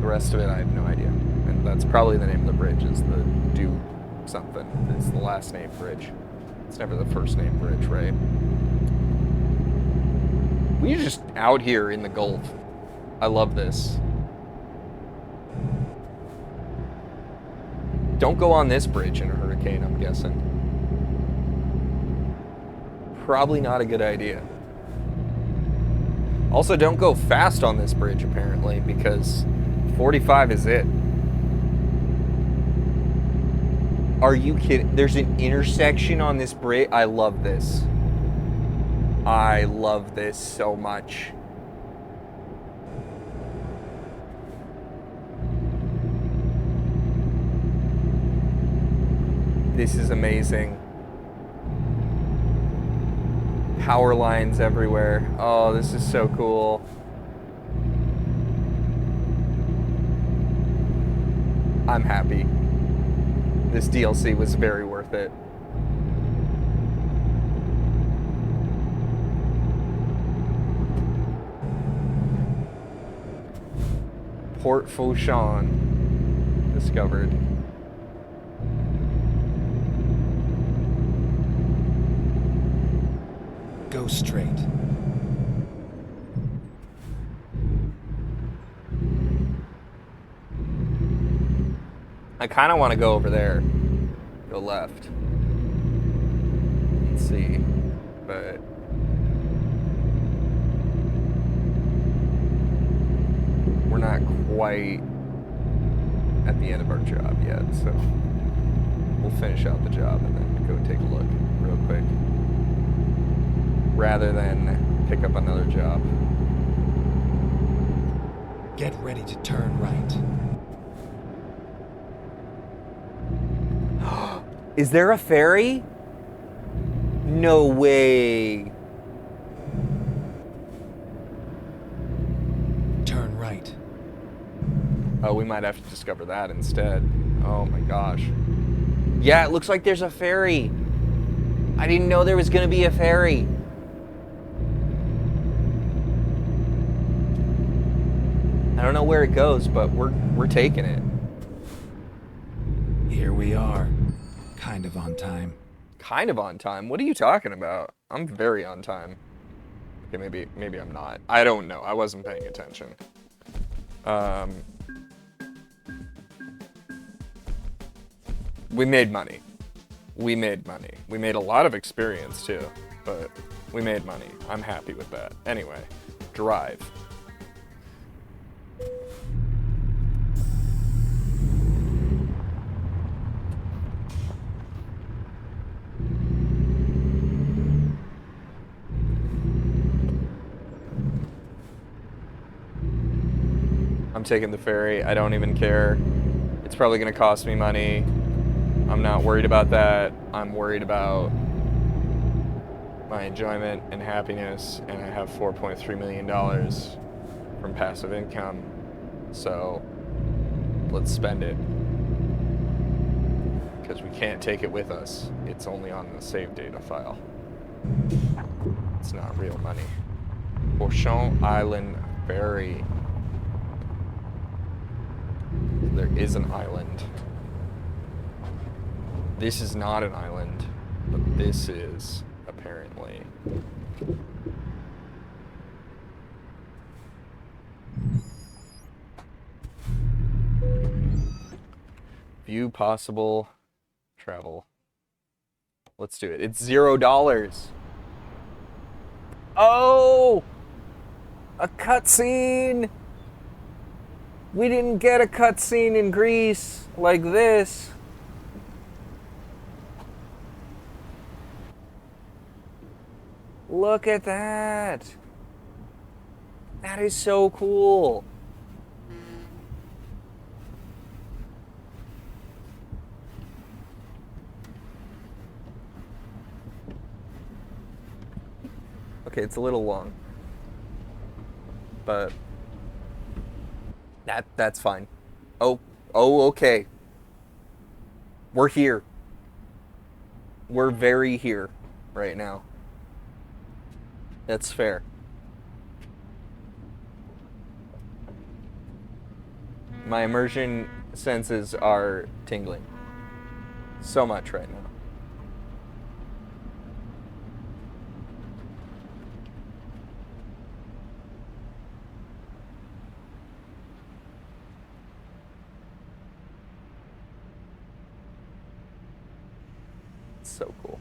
The rest of it, I have no idea. And that's probably the name of the bridge, is the do something. It's the last name bridge. It's never the first name bridge, right? We're just out here in the Gulf. I love this. Don't go on this bridge in a hurricane, I'm guessing. Probably not a good idea. Also, don't go fast on this bridge, apparently, because 45 is it. Are you kidding? There's an intersection on this bridge. I love this. I love this so much. This is amazing. Power lines everywhere. Oh, this is so cool. I'm happy. This DLC was very worth it. Port Fauchon discovered. Go straight. I kind of want to go over there. Go left. Let's see. But we're not quite at the end of our job yet, so we'll finish out the job and then go take a look real quick, rather than pick up another job. Get ready to turn right. Is there a ferry? No way. Turn right. Oh, we might have to discover that instead. Oh my gosh. Yeah, it looks like there's a ferry. I didn't know there was gonna be a ferry. I don't know where it goes, but we're taking it. Here we are. Kind of on time. Kind of on time? What are you talking about? I'm very on time. Okay, maybe I'm not. I don't know. I wasn't paying attention. We made money. We made money. We made a lot of experience too, but we made money. I'm happy with that. Anyway, drive. I'm taking the ferry. I don't even care. It's probably going to cost me money. I'm not worried about that. I'm worried about my enjoyment and happiness, and I have $4.3 million from passive income. So let's spend it. because we can't take it with us. It's only on the save data file. It's not real money. Bourchon Island Ferry. There is an island. This is not an island, but this is, apparently. View possible travel. Let's do it. It's $0. Oh! A cutscene! We didn't get a cutscene in Greece like this. Look at that. That is so cool. Okay, it's a little long. But that's fine. Oh, okay. We're here. We're very here right now. That's fair. My immersion senses are tingling. So much right now. So cool.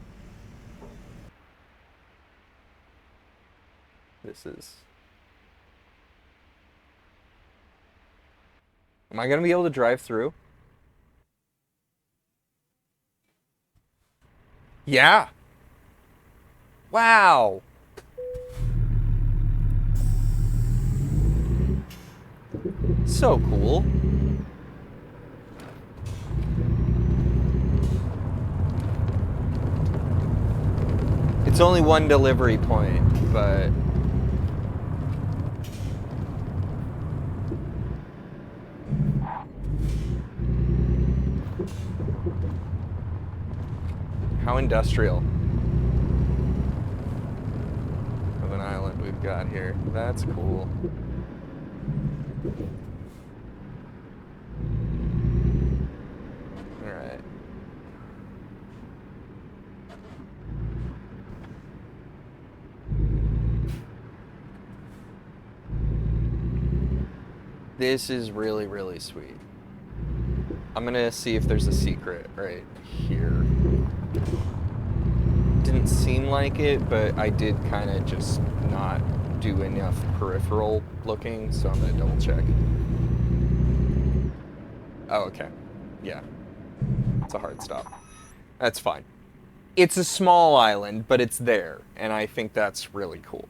This is... Am I gonna be able to drive through? Yeah! Wow! So cool. It's only one delivery point, but... How industrial of an island we've got here. That's cool. Alright. This is really, really sweet. I'm gonna see if there's a secret right here. Didn't seem like it, but I did kind of just not do enough peripheral looking, so I'm gonna double check. Oh, okay. Yeah. It's a hard stop. That's fine. It's a small island, but it's there, and I think that's really cool.